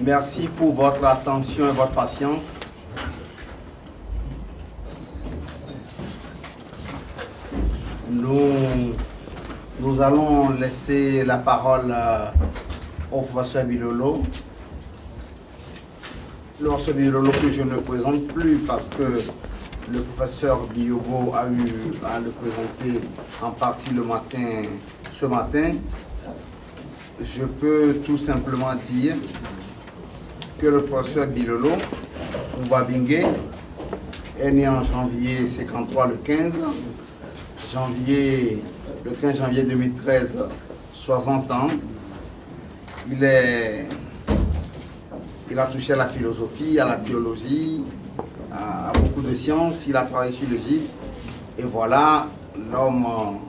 Merci pour votre attention et votre patience. Nous allons laisser la parole au professeur Bilolo. Le professeur Bilolo que je ne présente plus parce que le professeur Biogo a eu à le présenter en partie ce matin. Je peux tout simplement dire que le professeur Bilolo Mbabingue est né en janvier 53, le 15 janvier 2013, 60 ans. Il a touché à la philosophie, à la théologie, à beaucoup de sciences. Il a travaillé sur l'Égypte. Et voilà, l'homme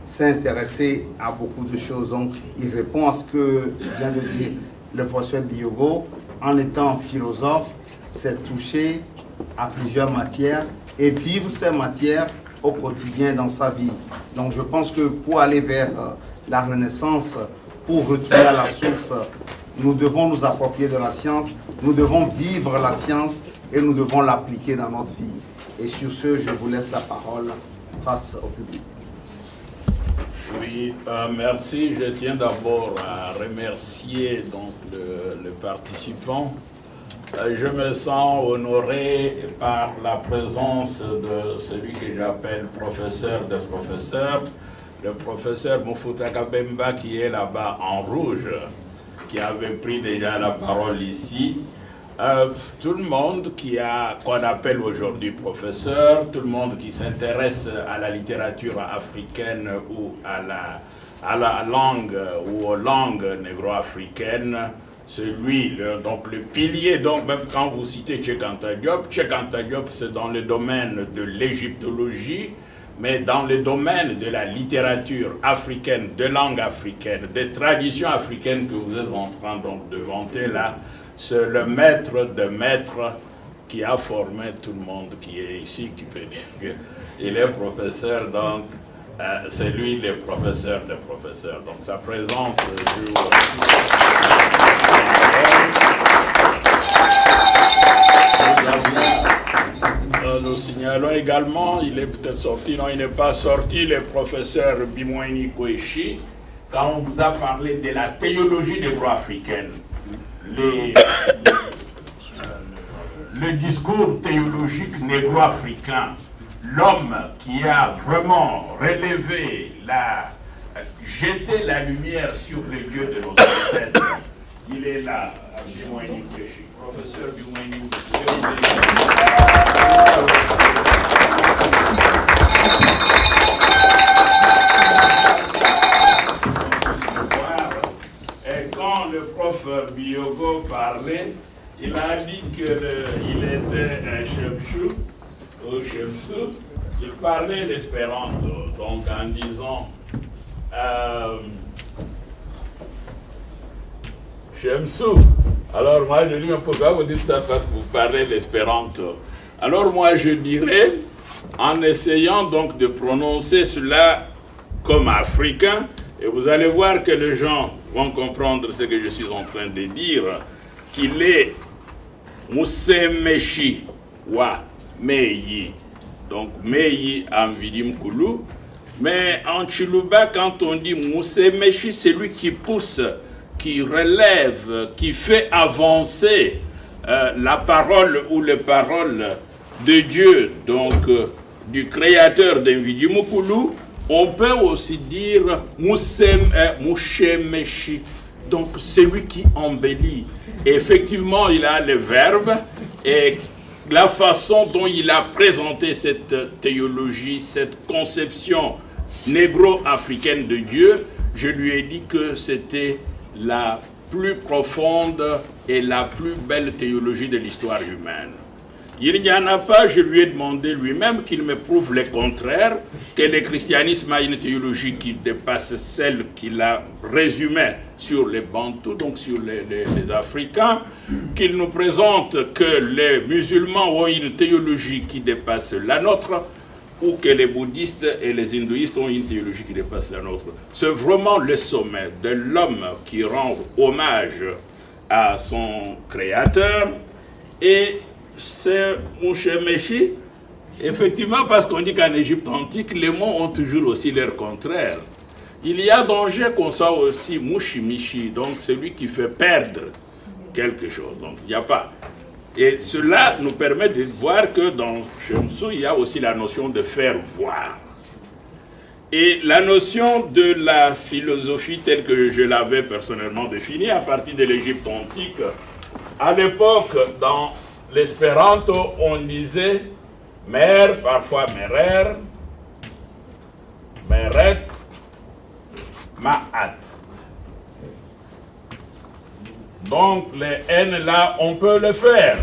s'est intéressé à beaucoup de choses. Donc, il répond à ce que vient de dire le professeur Biogo. En étant philosophe, s'est touché à plusieurs matières et vivre ces matières au quotidien dans sa vie. Donc, je pense que pour aller vers la Renaissance, pour retourner à la source, nous devons nous approprier de la science, nous devons vivre la science et nous devons l'appliquer dans notre vie. Et sur ce, je vous laisse la parole face au public. Oui, merci. Je tiens d'abord à remercier donc, le participant. Je me sens honoré par la présence de celui que j'appelle professeur des professeurs, le professeur Mufutaka Bemba qui est là-bas en rouge, qui avait pris déjà la parole ici. Tout le monde qu'on appelle aujourd'hui professeur, tout le monde qui s'intéresse à la littérature africaine ou à la langue ou aux langues négro-africaines, donc le pilier, donc même quand vous citez Cheikh Anta Diop, c'est dans le domaine de l'égyptologie, mais dans le domaine de la littérature africaine, de langue africaine, des traditions africaines que vous êtes en train donc, de vanter là, c'est le maître de maîtres qui a formé tout le monde qui est ici, qui peut dire qu'il est professeur, donc c'est lui le professeur des professeurs. Donc sa présence nous signalons également, il est peut-être sorti, non il n'est pas sorti, le professeur Bimoini Kouechi, quand on vous a parlé de la théologie négro-africaine. Le discours théologique négro-africain, l'homme qui a vraiment relevé, jeté la lumière sur les dieux de nos ancêtres, il est là, Bimoini Kouechi. Professeur Bimoini Et quand le prof Biogo parlait, il a dit qu'il était un chemchou, ou chemsou, il parlait l'espéranto, donc en disant chemsou. Alors moi je dis, mais pourquoi vous dites ça? Parce que vous parlez l'espéranto. Alors moi je dirais, en essayant donc de prononcer cela comme africain, et vous allez voir que les gens vont comprendre ce que je suis en train de dire, qu'il est Musemeshi wa Meyi. Donc Meyi en Vidim Koulou. Mais en Chiluba, quand on dit Musemeshi, c'est lui qui pousse, qui relève, qui fait avancer la parole ou les paroles de Dieu, donc du créateur d'Invidimukulu. On peut aussi dire Mushemeshi, donc celui qui embellit. Et effectivement, il a le verbe et la façon dont il a présenté cette théologie, cette conception négro-africaine de Dieu, je lui ai dit que c'était la plus profonde et la plus belle théologie de l'histoire humaine. Il n'y en a pas, je lui ai demandé lui-même qu'il me prouve le contraire, que le christianisme a une théologie qui dépasse celle qu'il a résumée sur les Bantous, donc sur les Africains, qu'il nous présente que les musulmans ont une théologie qui dépasse la nôtre, ou que les bouddhistes et les hindouistes ont une théologie qui dépasse la nôtre. C'est vraiment le sommet de l'homme qui rend hommage à son créateur. Et c'est Mouchemechi, effectivement, parce qu'on dit qu'en Égypte antique, les mots ont toujours aussi leur contraire. Il y a danger qu'on soit aussi Mouchimichi, donc celui qui fait perdre quelque chose. Donc il n'y a pas. Et cela nous permet de voir que dans Shemsu, il y a aussi la notion de faire voir. Et la notion de la philosophie telle que je l'avais personnellement définie à partir de l'Égypte antique, à l'époque, dans l'espéranto, on disait mère, parfois merer, meret, ma'at. Donc les N là, on peut le faire.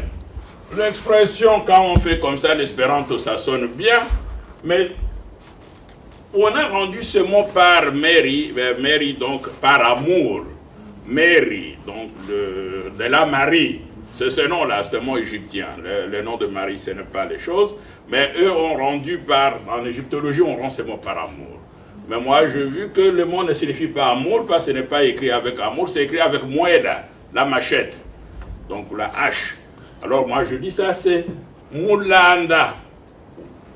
L'expression, quand on fait comme ça, l'espéranto, ça sonne bien, mais on a rendu ce mot par Mary, Mary donc par amour. Mary, donc de la Marie. C'est ce nom-là, c'est un mot égyptien. Le nom de Marie, ce n'est pas les choses. Mais eux ont rendu par, en égyptologie, on rend ce mot par amour. Mais moi, j'ai vu que le mot ne signifie pas amour, parce que ce n'est pas écrit avec amour, c'est écrit avec mueda, la machette. Donc la hache. Alors moi, je dis ça, c'est Moulanda.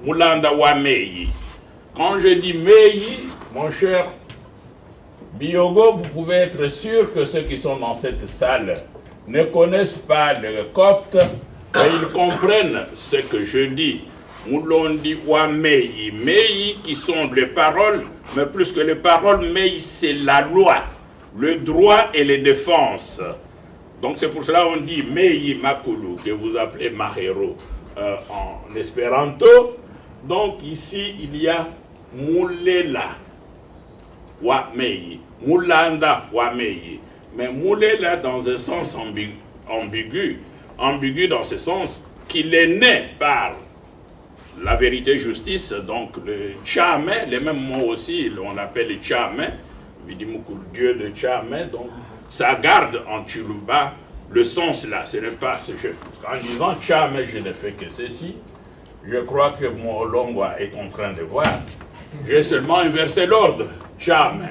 Moulanda wa Meyi. Quand je dis Meyi, mon cher Biogo, vous pouvez être sûr que ceux qui sont dans cette salle ne connaissent pas le copte, mais ils comprennent ce que je dis. Moulondi wa Meyi. Meyi qui sont les paroles, mais plus que les paroles, Meyi c'est la loi, le droit et les défenses. Donc c'est pour cela qu'on dit Meyi Makulu, que vous appelez Mahero en espéranto. Donc ici il y a Moulela wa Meyi, Moulanda wa Meyi. Mais Moulela dans un sens ambigu dans ce sens qu'il est né par la vérité justice, donc le Tchamé, les mêmes mots aussi, on l'appelle le Tchamé, Vidimukul, Dieu de Tchamé, donc ça garde en Tchuluba le sens là, ce n'est pas ce jeu. En disant Tchamé, je ne fais que ceci, je crois que mon Longwa est en train de voir. J'ai seulement inversé l'ordre, Tchamé.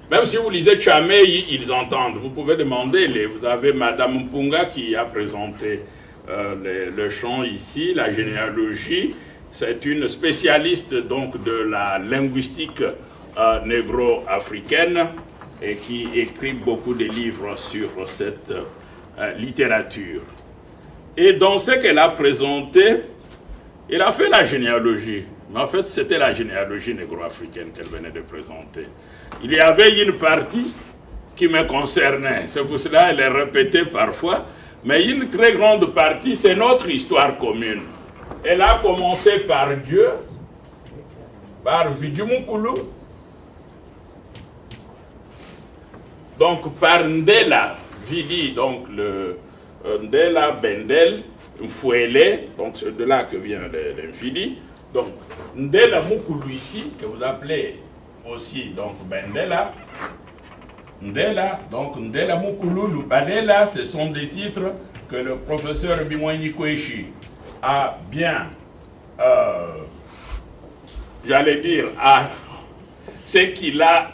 Même si vous lisez Tchamé, ils entendent. Vous pouvez demander, vous avez Madame Mpunga qui a présenté le chant ici, la généalogie. C'est une spécialiste donc de la linguistique négro-africaine et qui écrit beaucoup de livres sur cette littérature. Et dans ce qu'elle a présenté, elle a fait la généalogie. Mais en fait, c'était la généalogie négro-africaine qu'elle venait de présenter. Il y avait une partie qui me concernait. C'est pour cela qu'elle est répétée parfois. Mais une très grande partie, c'est notre histoire commune. Elle a commencé par Dieu, par Vidimukulu, donc par Ndela, Vidi, donc le Ndela, Bendel, Mfouele, donc c'est de là que vient l'infini. Donc Ndela Mukulu ici, que vous appelez aussi donc Bendela, Ndela, donc Ndela Mukulu, Lubadela, ce sont des titres que le professeur Bimwanyi Kweshi a bien, j'allais dire, ce qu'il a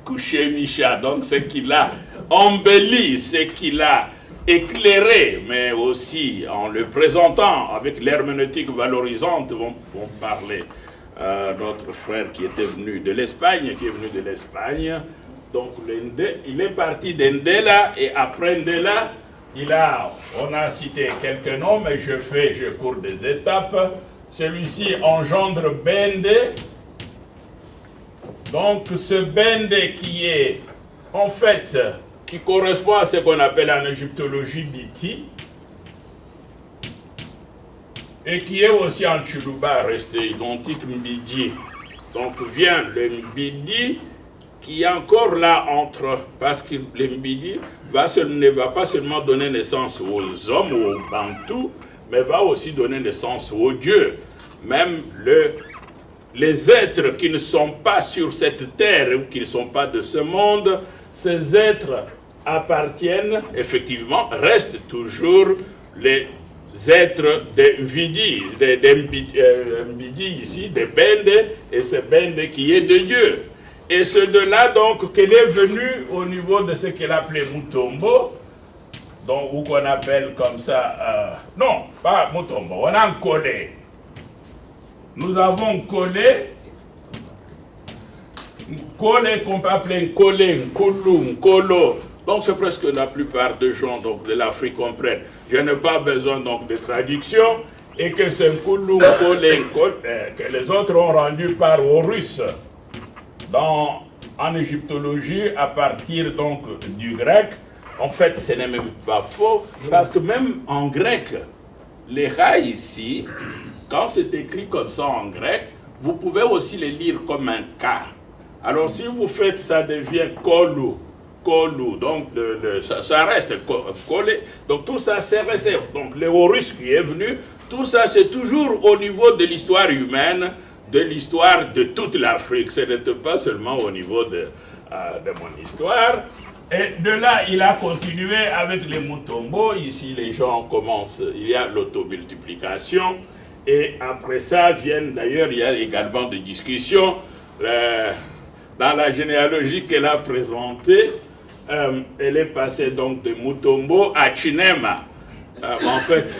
couché Micha, donc ce qu'il a embelli, ce qu'il a éclairé, mais aussi en le présentant avec l'herméneutique valorisante, vont parler notre frère qui était venu de l'Espagne, Donc il est parti d'Ndela et après Ndela, on a cité quelques noms, mais je cours des étapes. Celui-ci engendre Bende. Donc ce Bende qui est en fait, qui correspond à ce qu'on appelle en égyptologie Biti, et qui est aussi en Tchuluba resté identique Mbidi. Donc vient le Mbidi qui est encore là parce que le Mbidi ne va pas seulement donner naissance aux hommes ou aux Bantous, mais va aussi donner naissance aux dieux. Même les êtres qui ne sont pas sur cette terre ou qui ne sont pas de ce monde, ces êtres appartiennent, effectivement, restent toujours les êtres de Mbidi ici, de Bende, et c'est Bende qui est de Dieu. Et c'est de là donc qu'elle est venue au niveau de ce qu'elle appelait Mutombo, donc, ou qu'on appelle comme ça, non, pas Mutombo, on a un Nkolé. Nous avons Nkolé qu'on peut appeler Nkolé, Nkulu, Nkolo. Donc c'est presque la plupart des gens donc, de l'Afrique comprennent. Je n'ai pas besoin donc de traduction et que c'est Nkulu, Nkolé, que les autres ont rendu par aux Russes en égyptologie à partir donc du grec. En fait, ce n'est même pas faux parce que même en grec, les ra ici, quand c'est écrit comme ça en grec, vous pouvez aussi les lire comme un K. Alors si vous faites, ça devient kolu, kolu, donc ça reste collé. Donc tout ça c'est resté. Donc le Horus qui est venu, tout ça c'est toujours au niveau de l'histoire humaine, de l'histoire de toute l'Afrique. Ce n'était pas seulement au niveau de mon histoire. Et de là, il a continué avec les Mutombo. Ici, les gens commencent, il y a l'automultiplication. Et après ça, viennent, d'ailleurs, il y a également des discussions. Dans la généalogie qu'elle a présentée, elle est passée donc de Mutombo à Chinema. En fait,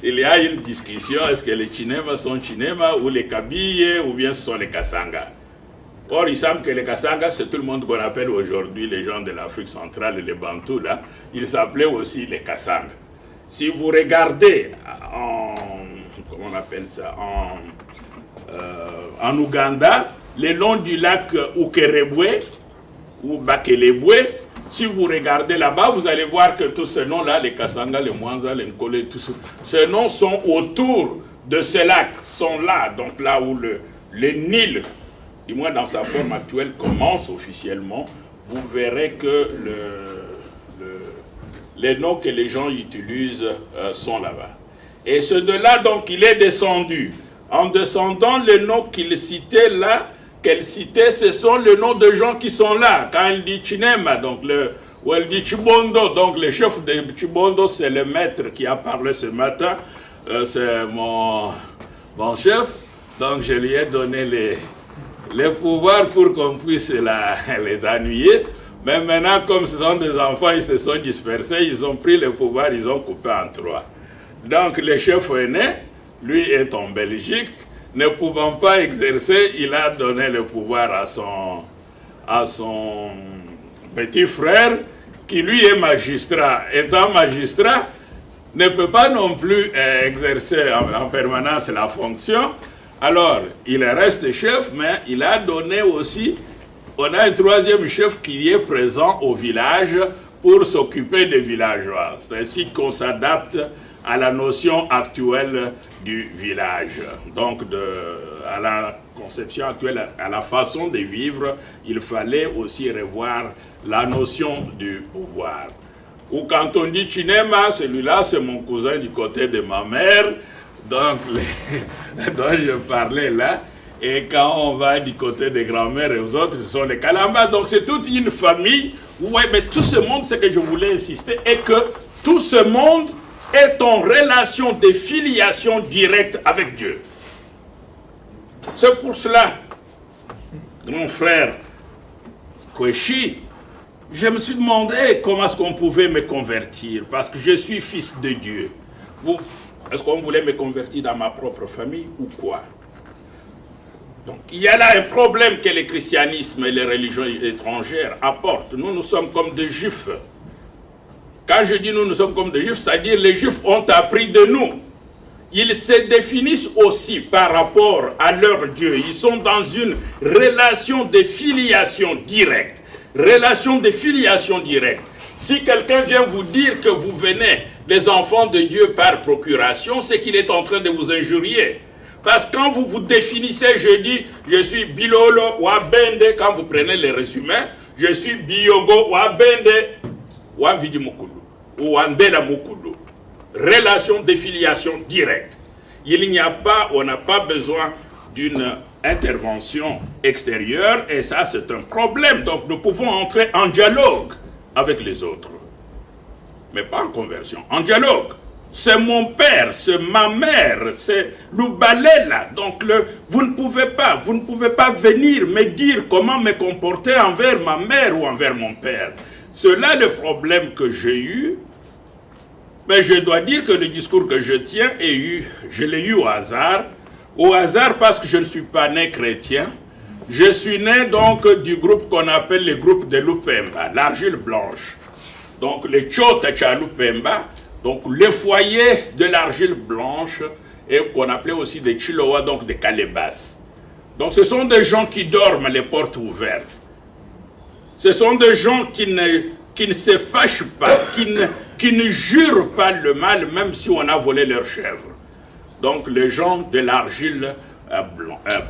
il y a une discussion, est-ce que les Chinema sont Chinema ou les Kabyles ou bien ce sont les Kasanga. Or, il semble que les Kasanga, c'est tout le monde qu'on appelle aujourd'hui les gens de l'Afrique centrale et les Bantous, là. Ils s'appelaient aussi les Kasanga. Si vous regardez comment on appelle ça, en Ouganda, le long du lac Ukerebwe ou Bakelebwe, si vous regardez là-bas, vous allez voir que tous ces noms-là, les Kasanga, les Mwanza, les Nkole, tous ces noms sont autour de ce lac, sont là, donc là où le Nil, du moins dans sa forme actuelle, commence officiellement. Vous verrez que les noms que les gens utilisent sont là-bas. Et c'est de là donc qu'il est descendu. En descendant, les noms qu'il citait là, qu'elle citait, ce sont les noms de gens qui sont là. Quand elle dit Chinema, donc ou elle dit Chibondo, donc le chef de Chibondo, c'est le maître qui a parlé ce matin. C'est mon chef. Donc je lui ai donné les pouvoirs pour qu'on puisse les ennuyer. Mais maintenant, comme ce sont des enfants, ils se sont dispersés, ils ont pris le pouvoir, ils ont coupé en trois. Donc le chef aîné, lui est en Belgique, ne pouvant pas exercer, il a donné le pouvoir à son petit frère, qui lui est magistrat. Étant magistrat, ne peut pas non plus exercer en permanence la fonction. Alors, il reste chef, mais il a donné aussi, on a un troisième chef qui est présent au village pour s'occuper des villageois. C'est ainsi qu'on s'adapte à la notion actuelle du village. Donc, à la conception actuelle, à la façon de vivre, il fallait aussi revoir la notion du pouvoir. Ou quand on dit Chinema, celui-là, c'est mon cousin du côté de ma mère, donc, dont je parlais là. Et quand on va du côté des grands-mères et aux autres, ce sont les Kalamba. Donc, c'est toute une famille. Vous voyez, mais tout ce monde, c'est que je voulais insister, est que tout ce monde est en relation de filiation directe avec Dieu. C'est pour cela, mon frère Kweshi, je me suis demandé comment est-ce qu'on pouvait me convertir, parce que je suis fils de Dieu. Est-ce qu'on voulait me convertir dans ma propre famille ou quoi? Donc, il y a là un problème que le christianisme et les religions étrangères apportent. Nous sommes comme des juifs. Quand je dis nous sommes comme des juifs, c'est-à-dire les juifs ont appris de nous. Ils se définissent aussi par rapport à leur Dieu. Ils sont dans une relation de filiation directe. Relation de filiation directe. Si quelqu'un vient vous dire que vous venez des enfants de Dieu par procuration, c'est qu'il est en train de vous injurier. Parce que quand vous vous définissez, je dis, je suis Bilolo ou Abende, quand vous prenez les résumés, je suis Biyogo ou Abende ou Avidi Mukulu ou Andela Mukulu. Relation de filiation directe. Il n'y a pas, on n'a pas besoin d'une intervention extérieure, et ça c'est un problème. Donc nous pouvons entrer en dialogue avec les autres. Mais pas en conversion, en dialogue. c'est mon père, c'est ma mère, c'est Loubalela. Donc vous ne pouvez pas venir me dire comment me comporter envers ma mère ou envers mon père. C'est là le problème que j'ai eu. Mais je dois dire que le discours que je tiens, je l'ai eu au hasard. Au hasard parce que je ne suis pas né chrétien. Je suis né donc du groupe qu'on appelle le groupe de Lupemba, l'argile blanche. Donc les Tchotacha Lupemba, donc le foyer de l'argile blanche, et qu'on appelait aussi des Chilowa, donc des calebasses. Donc ce sont des gens qui dorment les portes ouvertes. Ce sont des gens qui ne se fâchent pas, qui ne jurent pas le mal, même si on a volé leurs chèvres. Donc les gens de l'argile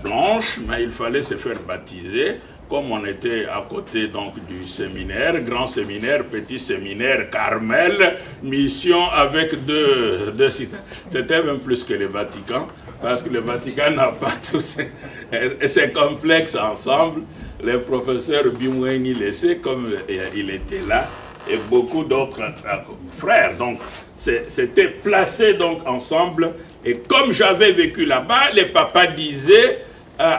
blanche, mais il fallait se faire baptiser, comme on était à côté donc du séminaire, grand séminaire, petit séminaire, Carmel, mission avec deux cités. C'était même plus que le Vatican, parce que le Vatican n'a pas tous ces complexes ensemble. Le professeur Bimoueni laissé comme il était là, et beaucoup d'autres frères. Donc c'était placé donc ensemble. Et comme j'avais vécu là-bas, les papas disaient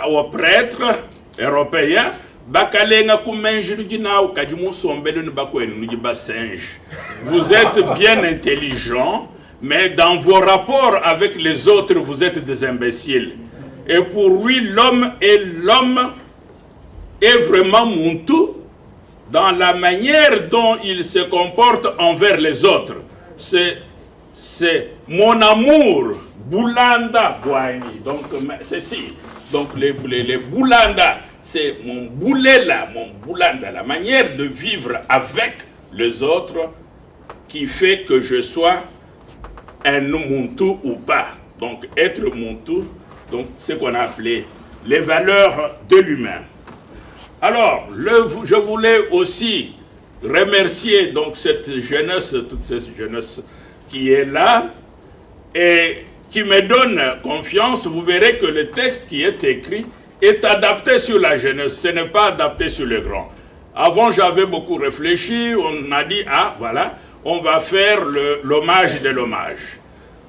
aux prêtres européens, vous êtes bien intelligents, mais dans vos rapports avec les autres, vous êtes des imbéciles. Et pour lui, l'homme est vraiment Muntu dans la manière dont il se comporte envers les autres. C'est mon amour, Boulanda Bouani. Donc, ceci. Donc, les Boulanda, c'est mon Boulela, mon Boulanda, la manière de vivre avec les autres qui fait que je sois un Muntu ou pas. Donc, être Muntu, donc, c'est ce qu'on a appelé les valeurs de l'humain. Alors, je voulais aussi remercier donc cette jeunesse, toute cette jeunesse qui est là et qui me donne confiance. Vous verrez que le texte qui est écrit est adapté sur la jeunesse, ce n'est pas adapté sur les grands. Avant, j'avais beaucoup réfléchi, on a dit, ah voilà, on va faire l'hommage de l'hommage.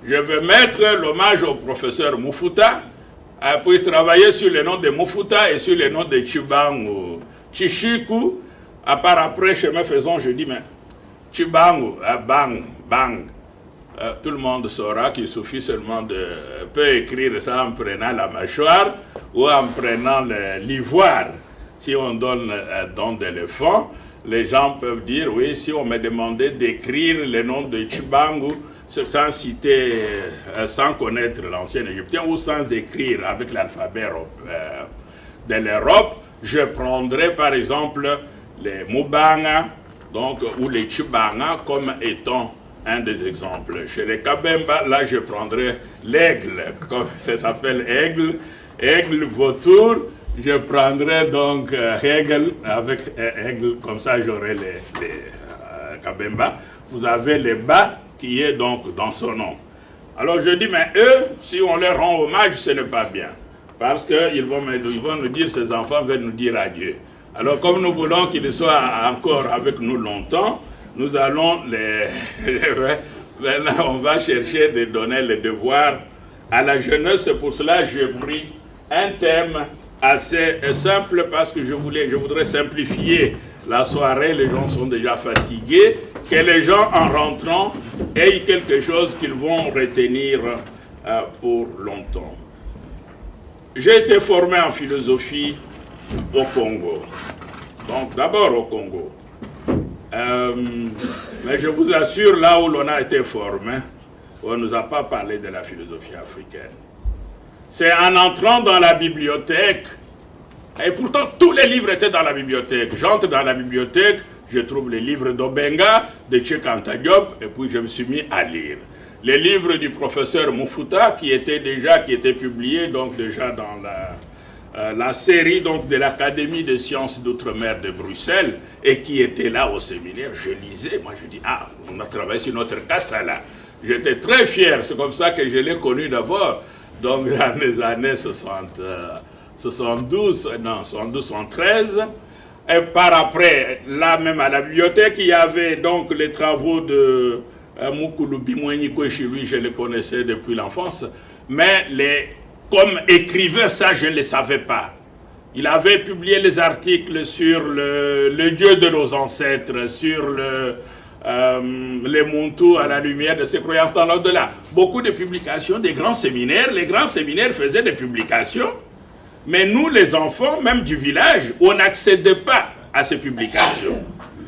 Je vais mettre l'hommage au professeur Mufuta, puis travailler sur le nom de Mufuta et sur le nom de Chibangu. Chichiku, à part après, chemin faisant, je dis, mais Chibangu, bang, bang. Tout le monde saura qu'il suffit seulement peut écrire ça en prenant la mâchoire ou en prenant l'ivoire. Si on donne un don d'éléphant, les gens peuvent dire, oui, si on me demandait d'écrire le nom de Chibangu, sans citer, sans connaître l'ancien égyptien ou sans écrire avec l'alphabet de l'Europe, je prendrais par exemple les Mubanga donc, ou les Chibanga comme étant un des exemples. Chez les Kabemba, là je prendrais l'aigle, comme ça s'appelle aigle, vautour, je prendrais donc aigle, avec aigle, comme ça j'aurai les Kabemba. Vous avez les bas qui est donc dans son nom. Alors je dis, mais eux, si on leur rend hommage, ce n'est pas bien. Parce qu'ils vont nous dire, ces enfants veulent nous dire adieu. Alors comme nous voulons qu'ils soient encore avec nous longtemps, nous allons maintenant on va chercher de donner les devoirs à la jeunesse. Pour cela, j'ai pris un thème assez simple parce que je voudrais simplifier la soirée. Les gens sont déjà fatigués. Que les gens, en rentrant, aient quelque chose qu'ils vont retenir pour longtemps. J'ai été formé en philosophie au Congo. Donc, d'abord au Congo. Mais je vous assure, là où l'on a été formé, on ne nous a pas parlé de la philosophie africaine. C'est en entrant dans la bibliothèque, et pourtant tous les livres étaient dans la bibliothèque. J'entre dans la bibliothèque, je trouve les livres d'Obenga, de Cheikh Anta Diop, et puis je me suis mis à lire. Les livres du professeur Mufuta, qui étaient publiés donc déjà dans la série donc, de l'Académie des sciences d'outre-mer de Bruxelles, et qui était là au séminaire, je lisais, moi je dis, ah, on a travaillé sur notre Kassala. J'étais très fier, c'est comme ça que je l'ai connu d'abord, donc dans les années 72, 73, et par après, là même à la bibliothèque, il y avait donc les travaux de Mukulu Bimoueniko, chez lui, je le connaissais depuis l'enfance. Mais comme écrivain, ça, je ne le savais pas. Il avait publié les articles sur le Dieu de nos ancêtres, sur les Muntu à la lumière de ses croyances dans l'au-delà. Beaucoup de publications des grands séminaires. Les grands séminaires faisaient des publications. Mais nous, les enfants, même du village, on n'accédait pas à ces publications.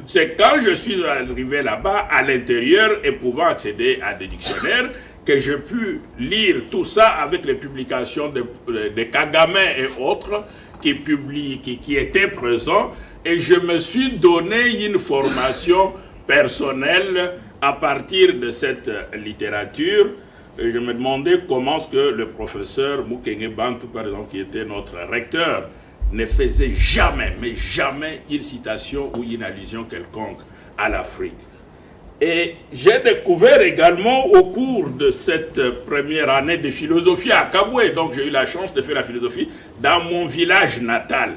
C'est quand je suis arrivé là-bas, à l'intérieur, et pouvant accéder à des dictionnaires, que j'ai pu lire tout ça avec les publications de Kagame et autres qui étaient présents. Et je me suis donné une formation personnelle à partir de cette littérature. Et je me demandais comment est-ce que le professeur Mukenge Bantu, par exemple, qui était notre recteur, ne faisait jamais, mais jamais une citation ou une allusion quelconque à l'Afrique. Et j'ai découvert également au cours de cette première année de philosophie à Kabwe, donc j'ai eu la chance de faire la philosophie dans mon village natal.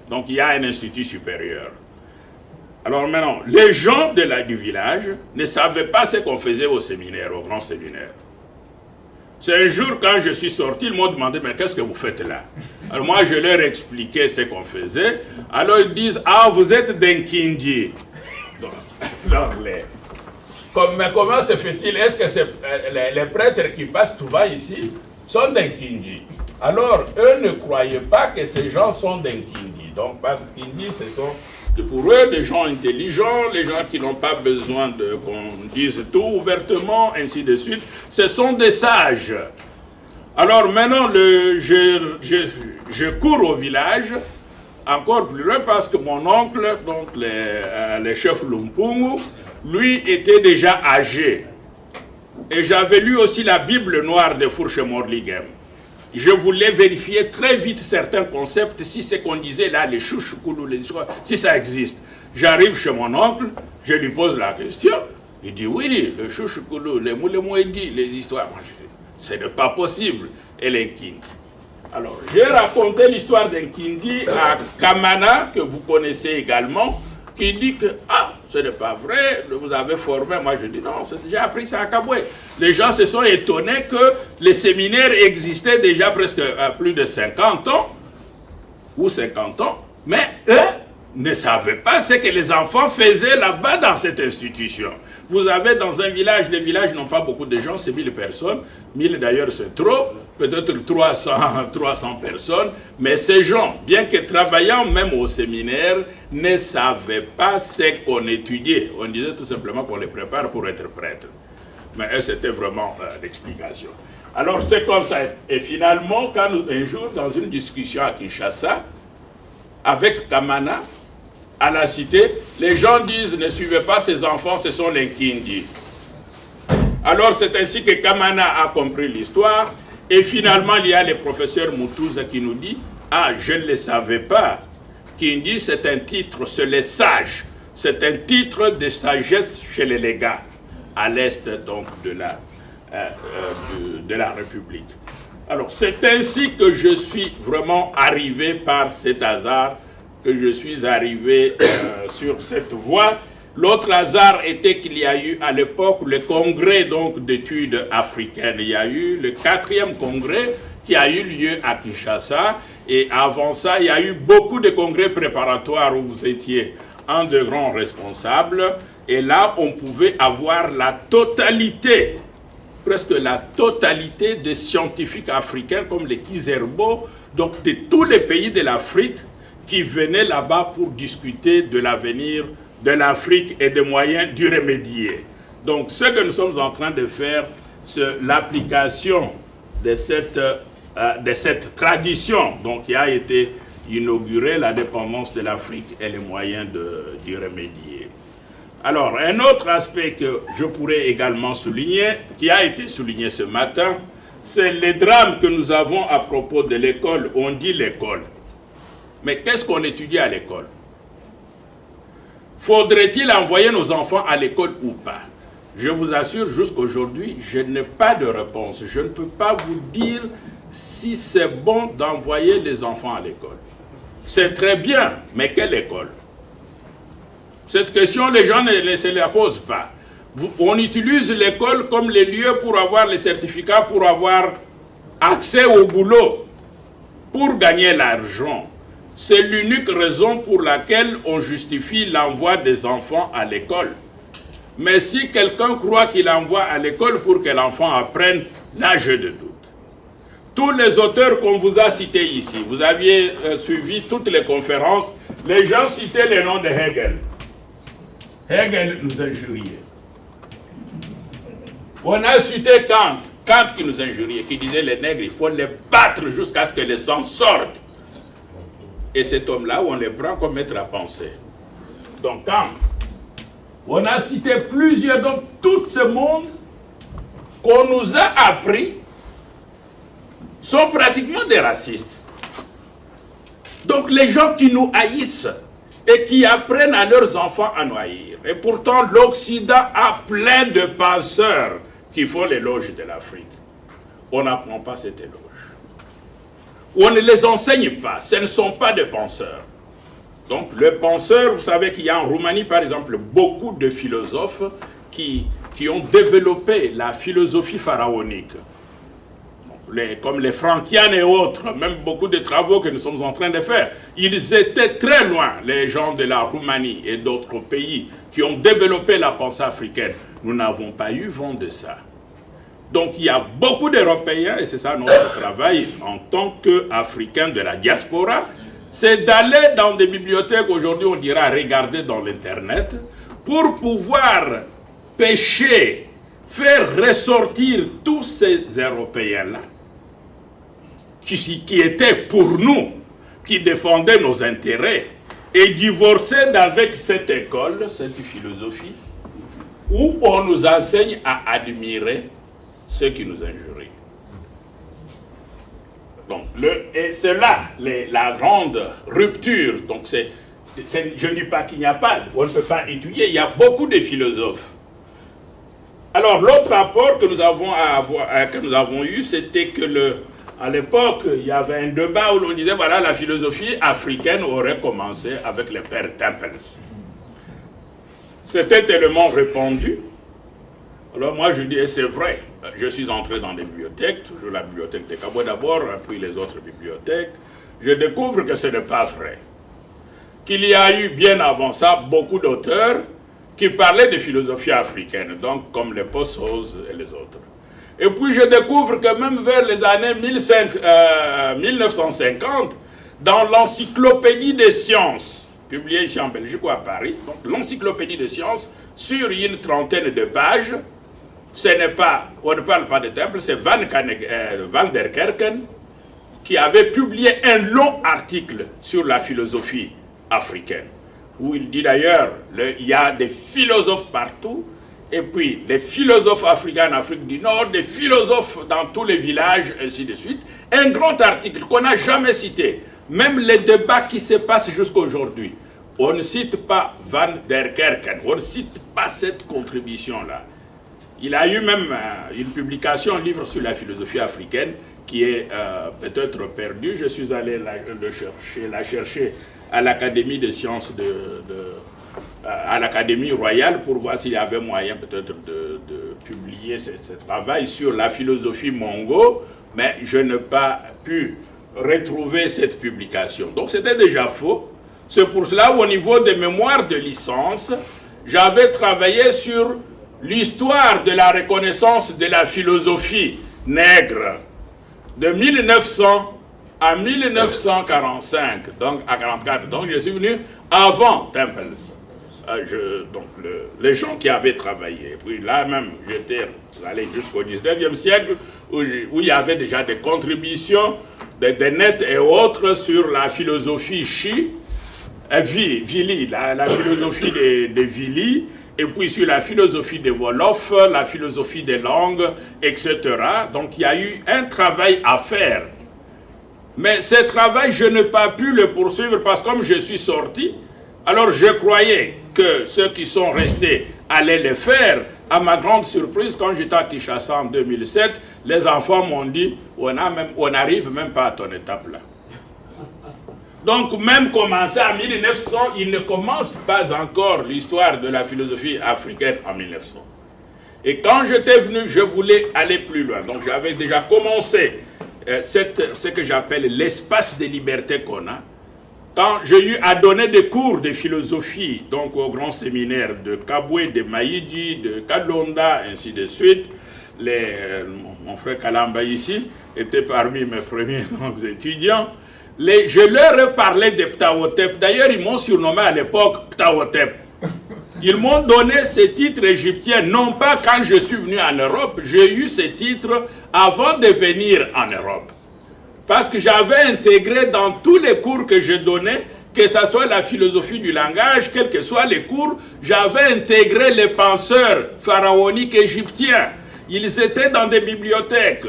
Donc il y a un institut supérieur. Alors maintenant, les gens du village ne savaient pas ce qu'on faisait au séminaire, au grand séminaire. C'est un jour, quand je suis sorti, ils m'ont demandé, mais qu'est-ce que vous faites là? Alors moi, je leur expliquais ce qu'on faisait. Alors ils disent, ah, vous êtes d'un Kinji. Mais comment se fait-il? Est-ce que les prêtres qui passent tout va ici sont d'un Kinji? Alors, eux ne croyaient pas que ces gens sont d'un Kinji. Donc, parce que Kinji, ce sont pour eux des gens intelligents, les gens qui n'ont pas besoin qu'on dise tout ouvertement, ainsi de suite. Ce sont des sages. Alors maintenant, je cours au village, encore plus loin, parce que mon oncle, donc le chef Lumpungu, lui était déjà âgé. Et j'avais lu aussi la Bible noire de Fourche Morligem. Je voulais vérifier très vite certains concepts, si ce qu'on disait là, les chouchoukoulou, si ça existe. J'arrive chez mon oncle, je lui pose la question, il dit oui, le chouchoukoulou, les moulemouedi, les histoires. Ce n'est pas possible. Et les Kingi. Alors, j'ai raconté l'histoire d'un Kingi à Kamana, que vous connaissez également, qui dit que, ah, ce n'est pas vrai, vous avez formé. Moi, je dis non, j'ai appris ça à Kabwe. Les gens se sont étonnés que les séminaires existaient déjà presque plus de 50 ans, ou 50 ans, mais eux ne savaient pas ce que les enfants faisaient là-bas dans cette institution. Vous avez dans un village, les villages n'ont pas beaucoup de gens, c'est 1000 personnes. 1000 d'ailleurs c'est trop, peut-être 300 personnes. Mais ces gens, bien que travaillant même au séminaire, ne savaient pas ce qu'on étudiait. On disait tout simplement qu'on les prépare pour être prêtre. Mais c'était vraiment l'explication. Alors c'est comme ça. Et finalement, quand un jour, dans une discussion à Kinshasa, avec Kamana, à la cité, les gens disent, ne suivez pas ces enfants, ce sont les Kingi. Alors c'est ainsi que Kamana a compris l'histoire, et finalement il y a le professeur Mutuza qui nous dit, ah, je ne le savais pas. Kingi, c'est un titre, c'est les sages, c'est un titre de sagesse chez les légats, à l'est donc de la République. Alors c'est ainsi que je suis vraiment arrivé par cet hasard, que je suis arrivé sur cette voie. L'autre hasard était qu'il y a eu à l'époque le congrès d'études africaines. Il y a eu le 4e congrès qui a eu lieu à Kinshasa. Et avant ça, il y a eu beaucoup de congrès préparatoires où vous étiez un des grands responsables. Et là, on pouvait avoir la totalité, presque la totalité des scientifiques africains comme les Kizerbo, donc de tous les pays de l'Afrique, qui venaient là-bas pour discuter de l'avenir de l'Afrique et des moyens d'y remédier. Donc ce que nous sommes en train de faire, c'est l'application de cette tradition donc, qui a été inaugurée, la dépendance de l'Afrique et les moyens d'y remédier. Alors, un autre aspect que je pourrais également souligner, qui a été souligné ce matin, c'est les drames que nous avons à propos de l'école. On dit l'école. Mais qu'est-ce qu'on étudie à l'école? Faudrait-il envoyer nos enfants à l'école ou pas? Je vous assure, jusqu'aujourd'hui, je n'ai pas de réponse. Je ne peux pas vous dire si c'est bon d'envoyer les enfants à l'école. C'est très bien, mais quelle école? Cette question, les gens ne se la posent pas. On utilise l'école comme les lieux pour avoir les certificats, pour avoir accès au boulot, pour gagner l'argent. C'est l'unique raison pour laquelle on justifie l'envoi des enfants à l'école. Mais si quelqu'un croit qu'il envoie à l'école pour que l'enfant apprenne, là je doute. Tous les auteurs qu'on vous a cités ici, vous aviez suivi toutes les conférences, les gens citaient le nom de Hegel. Hegel nous injuriait. On a cité Kant qui nous injuriait, qui disait les nègres, il faut les battre jusqu'à ce que le sang sorte. Et cet homme-là, on les prend comme maître à penser. Donc Kant, on a cité plusieurs, donc tout ce monde qu'on nous a appris sont pratiquement des racistes. Donc les gens qui nous haïssent et qui apprennent à leurs enfants à nous haïr. Et pourtant l'Occident a plein de penseurs qui font l'éloge de l'Afrique. On n'apprend pas cet éloge. On ne les enseigne pas, ce ne sont pas des penseurs. Donc le penseur, vous savez qu'il y a en Roumanie par exemple beaucoup de philosophes qui ont développé la philosophie pharaonique. Comme les Frankianes et autres, même beaucoup de travaux que nous sommes en train de faire. Ils étaient très loin, les gens de la Roumanie et d'autres pays qui ont développé la pensée africaine. Nous n'avons pas eu vent de ça. Donc il y a beaucoup d'Européens, et c'est ça notre travail en tant qu'Africains de la diaspora, c'est d'aller dans des bibliothèques, aujourd'hui on dira regarder dans l'Internet, pour pouvoir pêcher, faire ressortir tous ces Européens-là, qui étaient pour nous, qui défendaient nos intérêts, et divorcer avec cette école, cette philosophie, où on nous enseigne à admirer ceux qui nous injurient. Donc, et c'est là la grande rupture. Donc, je ne dis pas qu'il n'y a pas, on ne peut pas étudier, il y a beaucoup de philosophes. Alors, l'autre rapport que nous avons eu, c'était que à l'époque, il y avait un débat où l'on disait, voilà, la philosophie africaine aurait commencé avec les pères Temples. C'était tellement répandu. Alors moi je dis, et c'est vrai, je suis entré dans des bibliothèques, toujours la bibliothèque de Cabo d'abord, puis les autres bibliothèques, je découvre que ce n'est pas vrai. Qu'il y a eu bien avant ça beaucoup d'auteurs qui parlaient de philosophie africaine, donc comme les Possos et les autres. Et puis je découvre que même vers les années 1950, dans l'encyclopédie des sciences, publiée ici en Belgique ou à Paris, donc l'encyclopédie des sciences, sur une trentaine de pages, on ne parle pas de Temple, c'est Van der Kerken qui avait publié un long article sur la philosophie africaine, où il dit d'ailleurs, il y a des philosophes partout, et puis des philosophes africains en Afrique du Nord, des philosophes dans tous les villages, ainsi de suite. Un grand article qu'on n'a jamais cité, même les débats qui se passent jusqu'à aujourd'hui. On ne cite pas Van der Kerken, on ne cite pas cette contribution-là. Il a eu même une publication, un livre sur la philosophie africaine, qui est peut-être perdu. Je suis allé la chercher à l'Académie des sciences à l'Académie royale pour voir s'il y avait moyen peut-être de publier ce travail sur la philosophie mongo, mais je n'ai pas pu retrouver cette publication. Donc c'était déjà faux. C'est pour cela qu'au niveau des mémoires de licence, j'avais travaillé sur l'histoire de la reconnaissance de la philosophie nègre de 1900 à 1945, donc à 1944. Donc je suis venu avant Temples. Donc les gens qui avaient travaillé. Puis là même, j'étais allé jusqu'au 19e siècle où il y avait déjà des contributions de Dennett et autres sur la philosophie Vili, la philosophie de Vili, et puis sur la philosophie des Wolofs, la philosophie des langues, etc. Donc il y a eu un travail à faire. Mais ce travail, je n'ai pas pu le poursuivre parce que comme je suis sorti, alors je croyais que ceux qui sont restés allaient le faire. À ma grande surprise, quand j'étais à Kinshasa en 2007, les enfants m'ont dit, on n'arrive même pas à ton étape là. Donc même commencé en 1900, il ne commence pas encore l'histoire de la philosophie africaine en 1900. Et quand j'étais venu, je voulais aller plus loin. Donc j'avais déjà commencé ce que j'appelle l'espace de liberté qu'on a. Quand j'ai eu à donner des cours de philosophie, donc au grand séminaire de Kabwe, de Maïdji, de Kalonda, ainsi de suite, mon frère Kalamba ici était parmi mes premiers étudiants. Je leur ai parlé de Ptahotep. D'ailleurs, ils m'ont surnommé à l'époque Ptahotep. Ils m'ont donné ce titre égyptien, non pas quand je suis venu en Europe, j'ai eu ce titre avant de venir en Europe. Parce que j'avais intégré dans tous les cours que je donnais, que ce soit la philosophie du langage, quels que soient les cours, j'avais intégré les penseurs pharaoniques égyptiens. Ils étaient dans des bibliothèques.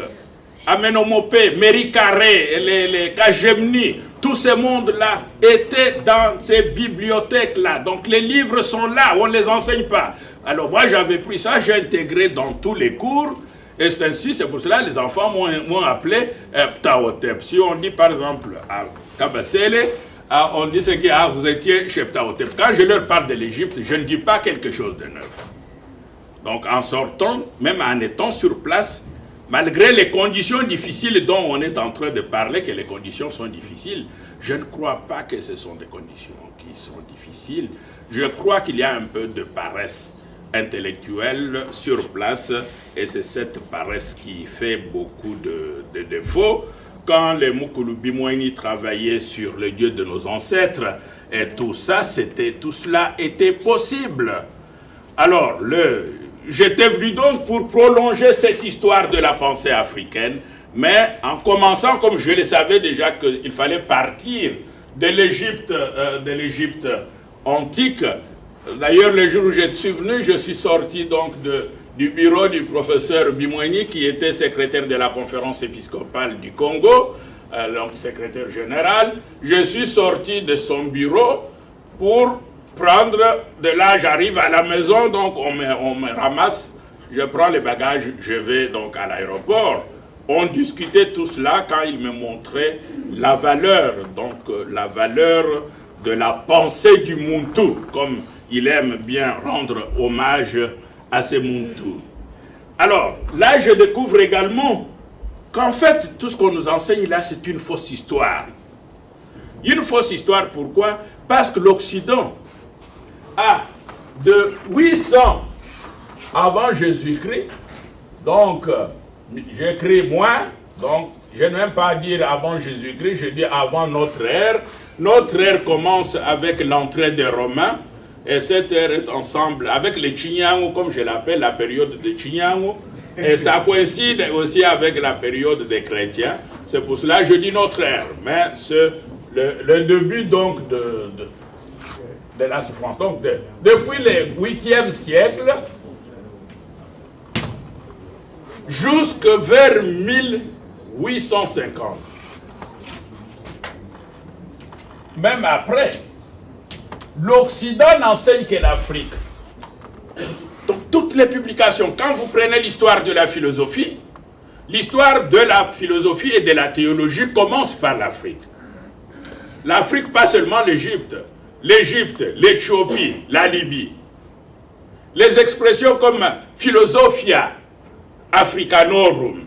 Amenhotep, Meri-Karé, les Kagemni, tous ces mondes-là étaient dans ces bibliothèques-là. Donc les livres sont là, on ne les enseigne pas. Alors moi j'avais pris ça, j'ai intégré dans tous les cours. Et c'est ainsi, c'est pour cela que les enfants m'ont appelé Ptahotep. Si on dit par exemple à Kabasele, on dit que vous étiez chez Ptahotep. Quand je leur parle de l'Égypte, je ne dis pas quelque chose de neuf. Donc en sortant, même en étant sur place, malgré les conditions difficiles dont on est en train de parler, que les conditions sont difficiles, je ne crois pas que ce sont des conditions qui sont difficiles. Je crois qu'il y a un peu de paresse intellectuelle sur place, et c'est cette paresse qui fait beaucoup de défauts. Quand les Mukulu Bimouani travaillaient sur le Dieu de nos ancêtres, et tout cela était possible. Alors, j'étais venu donc pour prolonger cette histoire de la pensée africaine, mais en commençant, comme je le savais déjà, qu'il fallait partir de l'Égypte antique. D'ailleurs, le jour où je suis venu, je suis sorti donc du bureau du professeur Bimouani, qui était secrétaire de la conférence épiscopale du Congo, donc secrétaire général. Je suis sorti de son bureau pour prendre, de là j'arrive à la maison, donc on me ramasse, je prends les bagages, je vais donc à l'aéroport. On discutait tout cela quand il me montrait la valeur, donc la valeur de la pensée du Muntu, comme il aime bien rendre hommage à ces Muntu. Alors, là je découvre également qu'en fait, tout ce qu'on nous enseigne là, c'est une fausse histoire. Une fausse histoire, pourquoi? Parce que l'Occident de 800 avant Jésus-Christ, donc j'écris moins, donc je n'aime pas dire avant Jésus-Christ, je dis avant notre ère. Notre ère commence avec l'entrée des Romains, et cette ère est ensemble avec les Chinyango, comme je l'appelle, la période des Chinyango, et ça coïncide aussi avec la période des chrétiens. C'est pour cela que je dis notre ère, mais c'est le début donc de la souffrance. Donc, depuis le 8e siècle jusque vers 1850. Même après, l'Occident n'enseigne que l'Afrique. Donc, toutes les publications, quand vous prenez l'histoire de la philosophie et de la théologie commence par l'Afrique. L'Afrique, pas seulement l'Égypte, l'Éthiopie, la Libye. Les expressions comme philosophia africanorum,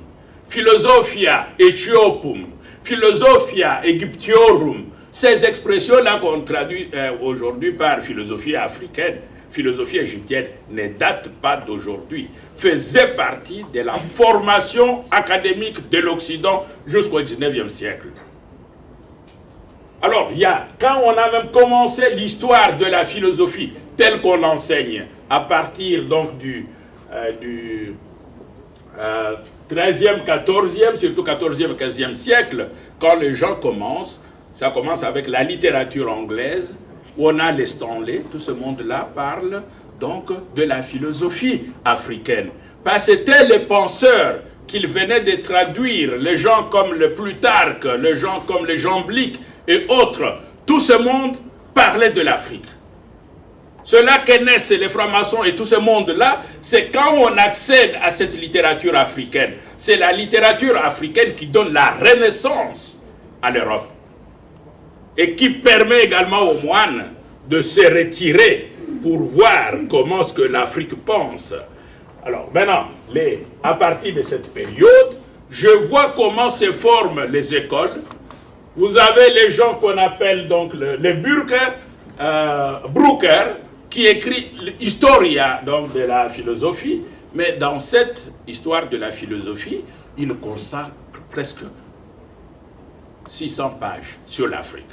philosophia ethiopum, philosophia egyptiorum, ces expressions-là qu'on traduit aujourd'hui par philosophie africaine, philosophie égyptienne, ne datent pas d'aujourd'hui, faisaient partie de la formation académique de l'Occident jusqu'au 19e siècle. Alors, quand on a même commencé l'histoire de la philosophie telle qu'on l'enseigne, à partir donc du 13e, 14e, surtout 14e, 15e siècle, quand les gens commencent, ça commence avec la littérature anglaise, où on a les Stanley, tout ce monde-là parle donc de la philosophie africaine. Parce que c'était les penseurs qu'ils venaient de traduire, les gens comme le Plutarque, les gens comme les Jean Blic et autres, tout ce monde parlait de l'Afrique. Cela que naissent les francs-maçons et tout ce monde-là, c'est quand on accède à cette littérature africaine. C'est la littérature africaine qui donne la renaissance à l'Europe. Et qui permet également aux moines de se retirer pour voir comment ce que l'Afrique pense. Alors maintenant, à partir de cette période, je vois comment se forment les écoles. Vous avez les gens qu'on appelle donc les Brucker, qui écrit l'Historia donc de la philosophie, mais dans cette histoire de la philosophie, il consacre presque 600 pages sur l'Afrique.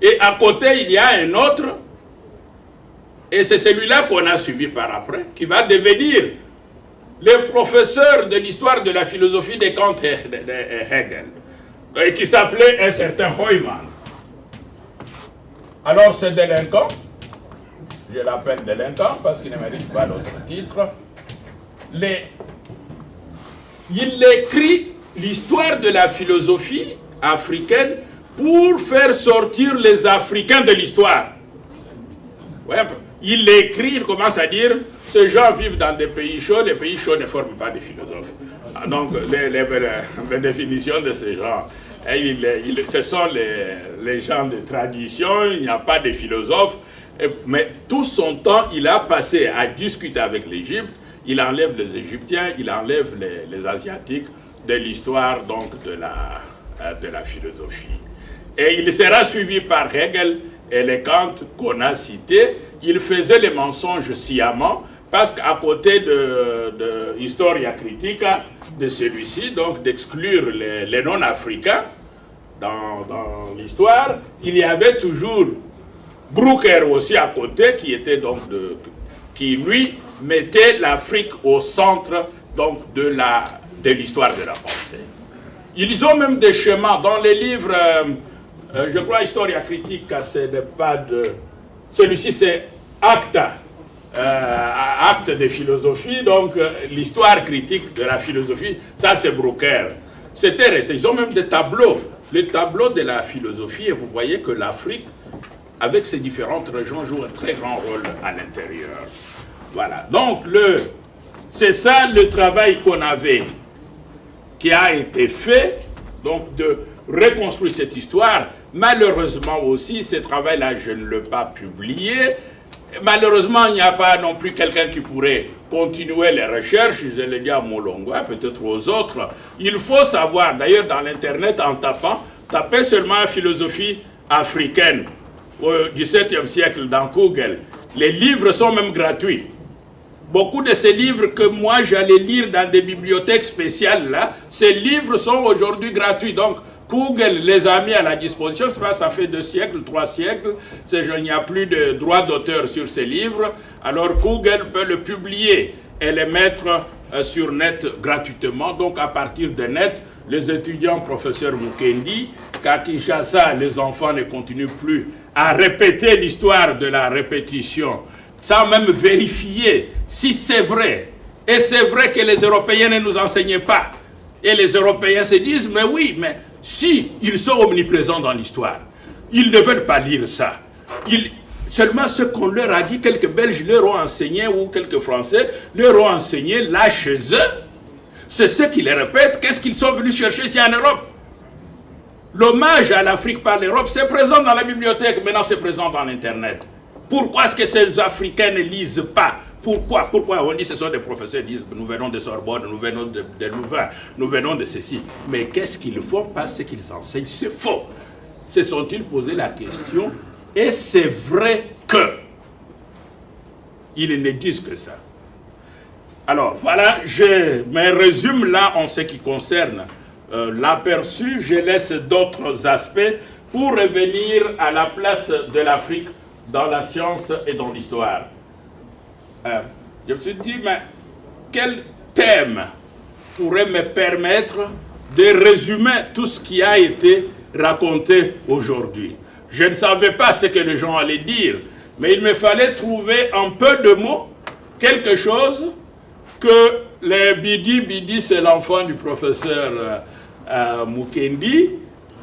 Et à côté, il y a un autre, et c'est celui-là qu'on a suivi par après, qui va devenir le professeur de l'histoire de la philosophie de Kant et Hegel, et qui s'appelait un certain Heumann. Alors ce délinquant, je l'appelle délinquant parce qu'il ne mérite pas d'autre titre, il écrit l'histoire de la philosophie africaine pour faire sortir les Africains de l'histoire. Ouais, il l'écrit, il commence à dire, ces gens vivent dans des pays chauds, les pays chauds ne forment pas de philosophes. Donc les définitions de ces gens, ce sont les gens de tradition, il n'y a pas de philosophes, mais tout son temps, il a passé à discuter avec l'Égypte, il enlève les Égyptiens, il enlève les Asiatiques de l'histoire donc de la philosophie. Et il sera suivi par Hegel et les Kant qu'on a cités. Il faisait les mensonges sciemment parce qu'à côté de Historia Critica de celui-ci, donc d'exclure les non-africains dans l'histoire, il y avait toujours Brucker aussi à côté qui lui mettait l'Afrique au centre donc de l'histoire de la pensée. Ils ont même des schémas dans les livres, je crois Historia Critica, c'est pas de... Celui-ci c'est Acta, acte de philosophie, donc l'histoire critique de la philosophie, ça c'est Brucker. C'était resté, ils ont même des tableaux, les tableaux de la philosophie, et vous voyez que l'Afrique, avec ses différentes régions, joue un très grand rôle à l'intérieur. Voilà, donc c'est ça le travail qu'on avait, qui a été fait, donc de reconstruire cette histoire. Malheureusement aussi, ce travail-là, je ne l'ai pas publié. Malheureusement, il n'y a pas non plus quelqu'un qui pourrait continuer les recherches, je l'ai dit à Molongwa, peut-être aux autres. Il faut savoir, d'ailleurs dans l'Internet, en tapez seulement philosophie africaine au XVIIe siècle dans Google. Les livres sont même gratuits. Beaucoup de ces livres que moi j'allais lire dans des bibliothèques spéciales, là, ces livres sont aujourd'hui gratuits. Donc, Google les a mis à la disposition, ça fait 2 siècles, 3 siècles, il n'y a plus de droit d'auteur sur ces livres. Alors, Google peut le publier et les mettre sur net gratuitement. Donc, à partir de net, les étudiants, professeur Mukendi, qu'à Kinshasa, les enfants ne continuent plus à répéter l'histoire de la répétition, sans même vérifier si c'est vrai. Et c'est vrai que les Européens ne nous enseignaient pas. Et les Européens se disent, mais oui, mais si ils sont omniprésents dans l'histoire, ils ne veulent pas lire ça. Seulement ce qu'on leur a dit, quelques Belges leur ont enseigné, ou quelques Français leur ont enseigné là chez eux. C'est ce qu'ils répètent, qu'est-ce qu'ils sont venus chercher ici en Europe. L'hommage à l'Afrique par l'Europe, c'est présent dans la bibliothèque, maintenant c'est présent dans l'Internet. Pourquoi est-ce que ces Africains ne lisent pas? Pourquoi on dit que ce sont des professeurs, ils disent nous venons de Sorbonne, nous venons de Louvain, nous venons de ceci. Mais qu'est-ce qu'ils font? Pas ce qu'ils enseignent, c'est faux. Se sont-ils posé la question? Et c'est vrai que ils ne disent que ça. Alors voilà, je me résume là en ce qui concerne l'aperçu. Je laisse d'autres aspects pour revenir à la place de l'Afrique dans la science et dans l'histoire. Je me suis dit, mais quel thème pourrait me permettre de résumer tout ce qui a été raconté aujourd'hui? Je ne savais pas ce que les gens allaient dire, mais il me fallait trouver un peu de mots, quelque chose que les Bidi, c'est l'enfant du professeur Mukendi.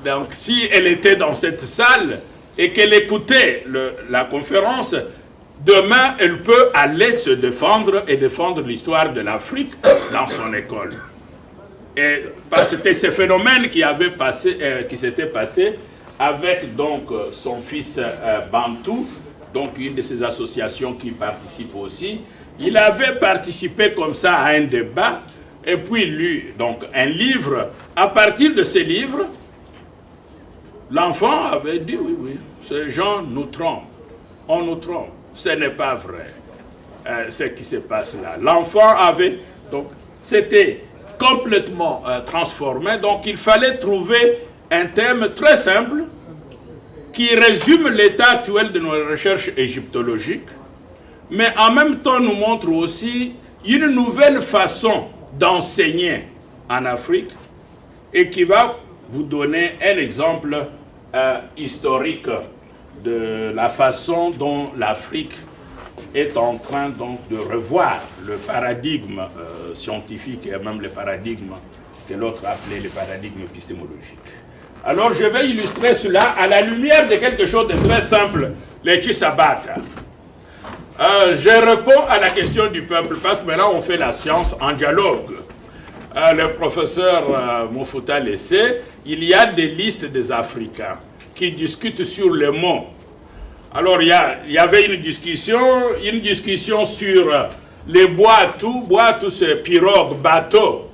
Donc si elle était dans cette salle et qu'elle écoutait la conférence, demain, elle peut aller se défendre et défendre l'histoire de l'Afrique dans son école. Et c'était ce phénomène qui s'était passé avec donc son fils Bantou, donc une de ces associations qui participe aussi. Il avait participé comme ça à un débat, et puis lu donc un livre. À partir de ce livre, l'enfant avait dit, oui, oui, ces gens nous trompent, on nous trompe, ce n'est pas vrai, ce qui se passe là. L'enfant avait, donc, c'était complètement transformé, donc il fallait trouver un thème très simple qui résume l'état actuel de nos recherches égyptologiques, mais en même temps nous montre aussi une nouvelle façon d'enseigner en Afrique et qui va vous donner un exemple historique de la façon dont l'Afrique est en train donc de revoir le paradigme scientifique et même le paradigme que l'autre appelait le paradigme épistémologique. Alors je vais illustrer cela à la lumière de quelque chose de très simple, les Chisabata. Je réponds à la question du peuple parce que maintenant on fait la science en dialogue. Le professeur Mofouta Lessé, il y a des listes des Africains qui discutent sur les mots. Alors il y avait une discussion sur les boitou, c'est pirogue, bateau.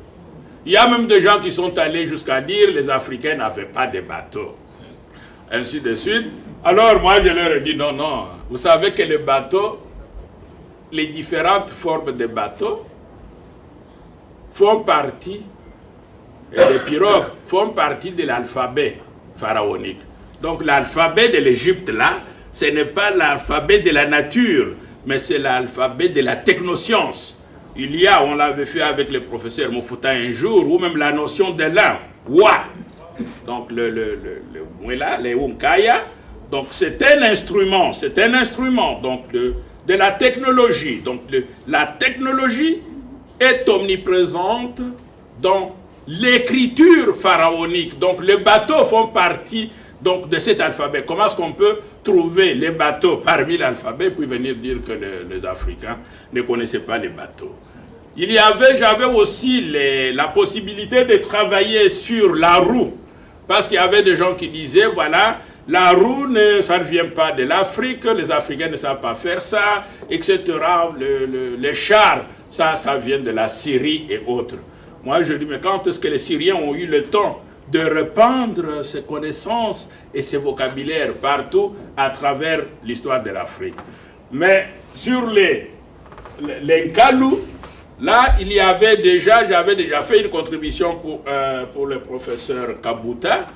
Il y a même des gens qui sont allés jusqu'à dire que les Africains n'avaient pas de bateaux. Ainsi de suite. Alors moi je leur ai dit non, non. Vous savez que les bateaux, les différentes formes de bateaux font partie, et les pirogues font partie de l'alphabet pharaonique. Donc l'alphabet de l'Égypte là, ce n'est pas l'alphabet de la nature, mais c'est l'alphabet de la technoscience. Il y a, on l'avait fait avec le professeur Mofouta un jour, ou même la notion de l'un, wa. Donc le mwela, le unkaya. Donc c'est un instrument donc de la technologie. Donc la technologie est omniprésente dans l'écriture pharaonique. Donc les bateaux font partie donc de cet alphabet. Comment est-ce qu'on peut trouver les bateaux parmi l'alphabet puis venir dire que les Africains ne connaissaient pas les bateaux? J'avais aussi la possibilité de travailler sur la roue, parce qu'il y avait des gens qui disaient, voilà, la roue, ça ne vient pas de l'Afrique, les Africains ne savent pas faire ça, etc. Les chars, ça vient de la Syrie et autres. Moi, je dis, mais quand est-ce que les Syriens ont eu le temps de répandre ces connaissances et ces vocabulaires partout à travers l'histoire de l'Afrique? Mais sur les Nkalou, là, j'avais déjà fait une contribution pour le professeur Kabouta,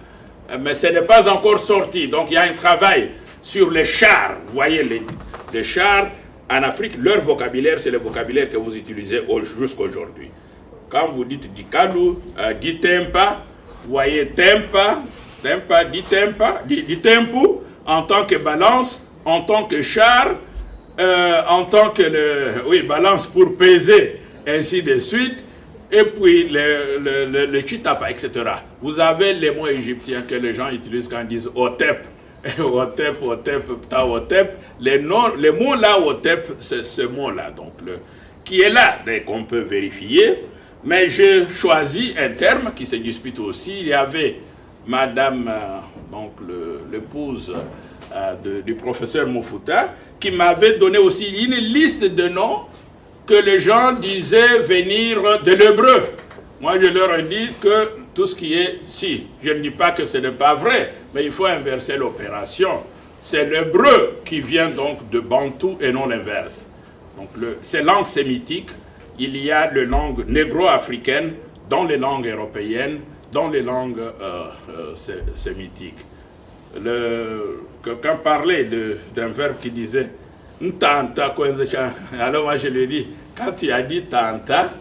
mais ce n'est pas encore sorti. Donc il y a un travail sur les chars. Vous voyez, les chars en Afrique, leur vocabulaire, c'est le vocabulaire que vous utilisez jusqu'aujourd'hui. Quand vous dites Dikalou, Ditempa, vous voyez Tempa, Ditempu, en tant que balance, en tant que char, en tant que balance pour peser, ainsi de suite, et puis le chitapa, etc. Vous avez les mots égyptiens que les gens utilisent quand ils disent Otep, Otep, Ptaotep. Les mots là, Otep, c'est ce mot-là, donc qui est là, qu'on peut vérifier. Mais j'ai choisi un terme qui se dispute aussi. Il y avait madame, donc l'épouse du professeur Mofouta, qui m'avait donné aussi une liste de noms que les gens disaient venir de l'hébreu. Moi, je leur ai dit que tout ce qui est, si, je ne dis pas que ce n'est pas vrai, mais il faut inverser l'opération. C'est l'hébreu qui vient donc de Bantou et non l'inverse. Donc, ces langues sémitiques, il y a les langues négro-africaines dans les langues européennes, dans les langues sémitiques. Quelqu'un parlait d'un verbe qui disait Ntanta. Alors moi je lui ai dit, quand tu as dit Tanta,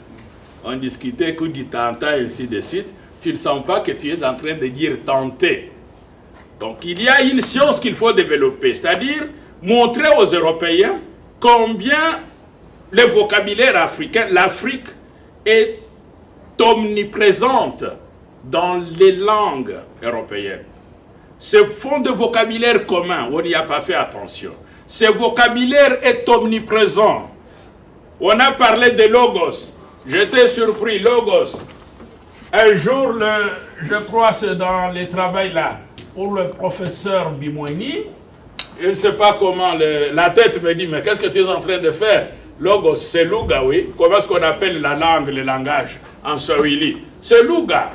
on discutait que dit Tanta, ainsi de suite, tu ne sens pas que tu es en train de dire tenter. Donc il y a une science qu'il faut développer, c'est-à-dire montrer aux Européens combien le vocabulaire africain, l'Afrique est omniprésente dans les langues européennes. Ce fond de vocabulaire commun, on n'y a pas fait attention. Ce vocabulaire est omniprésent. On a parlé de logos. J'étais surpris, logos. Un jour, je crois que c'est dans les travaux là, pour le professeur Bimoini, je ne sais pas comment, la tête me dit, mais qu'est-ce que tu es en train de faire? Logos, c'est Luga, oui. Comment est-ce qu'on appelle la langue, le langage en Swahili? C'est Luga.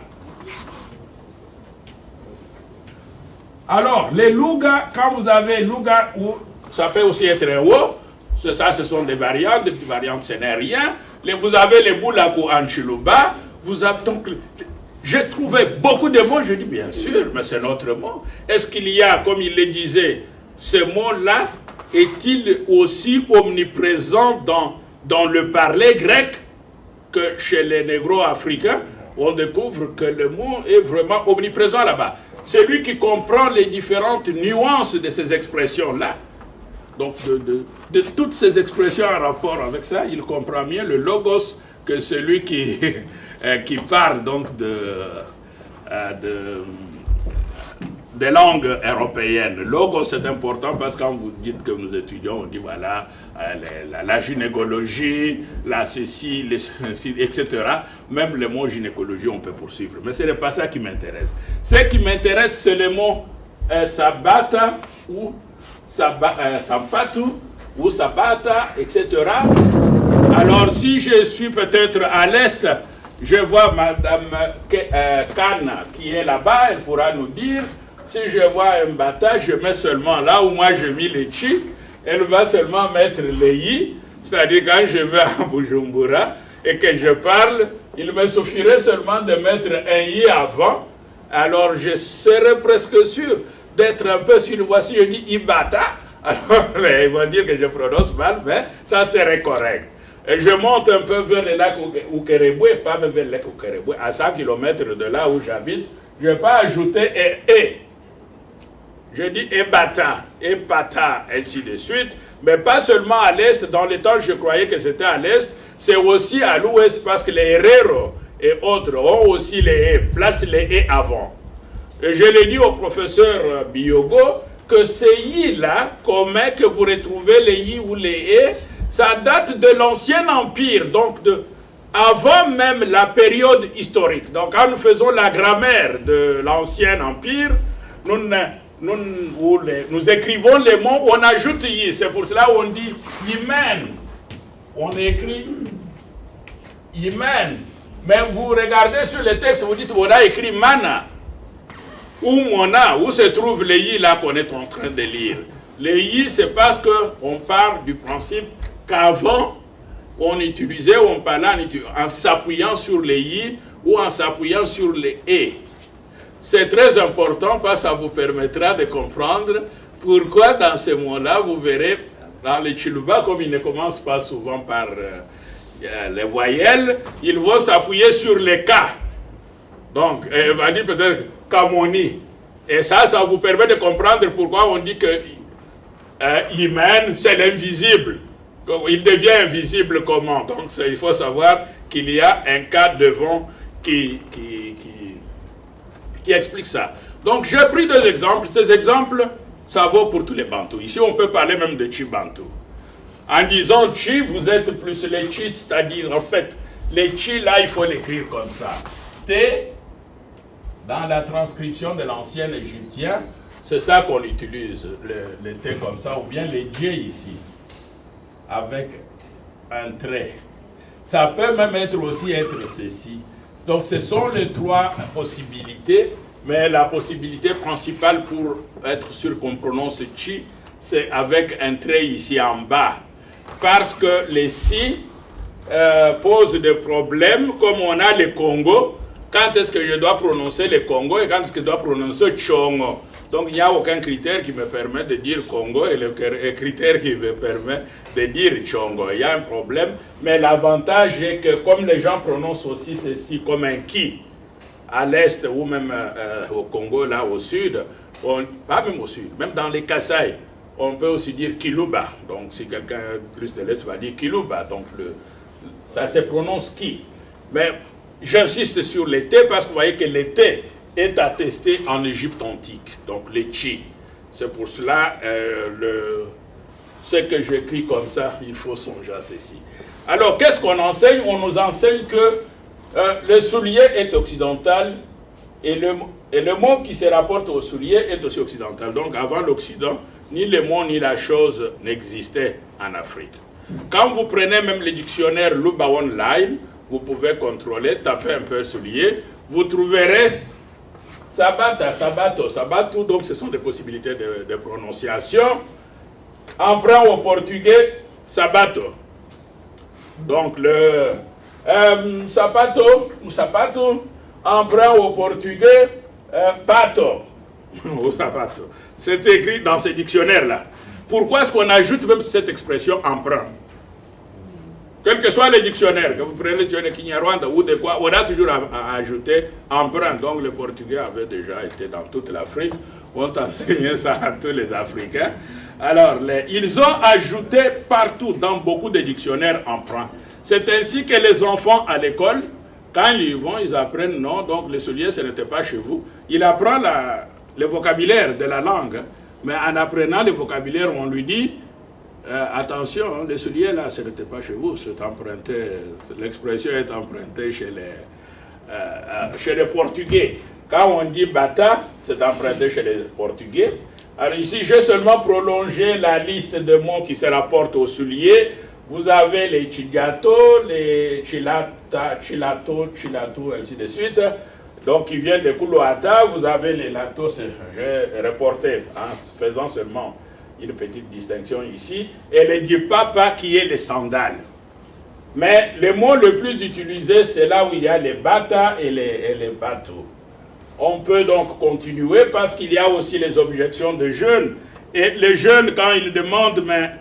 Alors, les Luga, quand vous avez Luga, ça peut aussi être un O, ça ce sont des variantes ce n'est rien. Vous avez les Boulakou en Chiluba, vous avez donc... J'ai trouvé beaucoup de mots, je dis bien sûr, mais c'est notre mot. Est-ce qu'il y a, comme il le disait, ce mot-là, est-il aussi omniprésent dans le parler grec que chez les négro-africains? On découvre que le mot est vraiment omniprésent là-bas. C'est lui qui comprend les différentes nuances de ces expressions-là. Donc, de toutes ces expressions en rapport avec ça, il comprend mieux le logos que celui qui parle donc des langues européennes. Logos, c'est important parce que quand vous dites que nous étudions, on dit voilà, la gynécologie, la ceci, etc. Même le mot gynécologie, on peut poursuivre. Mais ce n'est pas ça qui m'intéresse. Ce qui m'intéresse, c'est le mot sabata ou sampatu ou sabata, etc. Alors, si je suis peut-être à l'est, je vois Madame Kana qui est là-bas, elle pourra nous dire. Si je vois un bata, je mets seulement là où moi j'ai mis les chi, elle va seulement mettre les yi, c'est-à-dire quand je vais à Bujumbura et que je parle, il me suffirait seulement de mettre un yi avant, alors je serais presque sûr d'être un peu sur voici, je dis ibata, alors ils vont dire que je prononce mal, mais ça serait correct. Et je monte un peu vers le lac Ukereboué, pas vers le lac Ukereboué, à 100 km de là où j'habite, je ne vais pas ajouter et. Je dis ebata, epata, ainsi de suite, mais pas seulement à l'est. Dans les temps, je croyais que c'était à l'est, c'est aussi à l'ouest parce que les Herero et autres ont aussi les e, placent les e avant. Et je l'ai dit au professeur Biogo que ces i-là, communs que vous retrouvez les i ou les e, ça date de l'ancien empire, donc avant même la période historique. Donc quand nous faisons la grammaire de l'ancien empire, nous écrivons les mots, on ajoute yi. C'est pour cela qu'on dit yimen. On écrit yimen. Mais vous regardez sur le texte, vous dites on a écrit mana. Où mona, où se trouve les yi là qu'on est en train de lire. Les yi, c'est parce qu'on part du principe qu'avant, on utilisait, on parlait en s'appuyant sur les yi ou en s'appuyant sur les e. C'est très important parce que ça vous permettra de comprendre pourquoi dans ces mots-là, vous verrez, dans les Chiluba, comme ils ne commencent pas souvent par les voyelles, ils vont s'appuyer sur les K. Donc, il va dire peut-être Kamoni. Et ça vous permet de comprendre pourquoi on dit que Imen, c'est l'invisible. Il devient invisible comment? Donc, il faut savoir qu'il y a un K devant qui explique ça. Donc, j'ai pris deux exemples. Ces exemples, ça vaut pour tous les Bantous. Ici, on peut parler même de Chi Bantou. En disant Chi, vous êtes plus les Chi, c'est-à-dire, en fait, les Chi, là, il faut l'écrire comme ça. T, dans la transcription de l'ancien égyptien, c'est ça qu'on utilise, le T comme ça, ou bien les J ici, avec un trait. Ça peut même aussi être ceci. Donc, ce sont les trois possibilités, mais la possibilité principale pour être sûr qu'on prononce chi, c'est avec un trait ici en bas. Parce que les si posent des problèmes, comme on a le Congo. Quand est-ce que je dois prononcer le Congo et quand est-ce que je dois prononcer Chongo? Donc, il n'y a aucun critère qui me permet de dire Congo et le critère qui me permet de dire Chongo. Il y a un problème, mais l'avantage est que comme les gens prononcent aussi ceci comme un qui, à l'est ou même au Congo, là au sud, pas même au sud, même dans les Kasaï, on peut aussi dire Kiluba. Donc, si quelqu'un plus de l'est va dire Kiluba, donc ça se prononce qui. Mais j'insiste sur les T parce que vous voyez que les T est attesté en Égypte antique, donc les chi. C'est pour cela, ce que j'écris comme ça, il faut songer à ceci. Alors, qu'est-ce qu'on enseigne? On nous enseigne que le soulier est occidental et le mot qui se rapporte au soulier est aussi occidental. Donc, avant l'Occident, ni le mot ni la chose n'existaient en Afrique. Quand vous prenez même le dictionnaire Luba Online, vous pouvez contrôler, taper un peu soulier, vous trouverez sabata, sabato, sabatu, donc ce sont des possibilités de prononciation. Emprunt au portugais, sabato. Donc le sapato ou sapato, emprunt au portugais, pato ou sapato. C'est écrit dans ces dictionnaires-là. Pourquoi est-ce qu'on ajoute même cette expression emprunt? Quel que soit le dictionnaire, que vous prenez le dictionnaire Kinyarwanda ou de quoi, on a toujours à ajouter emprunt. Donc le portugais avait déjà été dans toute l'Afrique. On enseignait ça à tous les Africains. Alors, ils ont ajouté partout, dans beaucoup de dictionnaires, emprunt. C'est ainsi que les enfants à l'école, quand ils vont, ils apprennent non, donc le soulier, ce n'était pas chez vous. Il apprend le vocabulaire de la langue, mais en apprenant le vocabulaire, on lui dit attention, hein, le soulier là, ce n'était pas chez vous, c'est emprunté, l'expression est empruntée chez les Portugais. Quand on dit bata, c'est emprunté chez les Portugais. Alors ici, j'ai seulement prolongé la liste de mots qui se rapportent au soulier. Vous avez les chigato, les chilata, chilato, chilato, ainsi de suite. Donc, qui viennent de Kuluata. Vous avez les latos, j'ai reporté, en faisant seulement une petite distinction ici. Et les dipapa, qui est les sandales. Mais le mot le plus utilisé, c'est là où il y a les bata et les bateaux. On peut donc continuer parce qu'il y a aussi les objections de jeunes. Et les jeunes, quand ils demandent, mais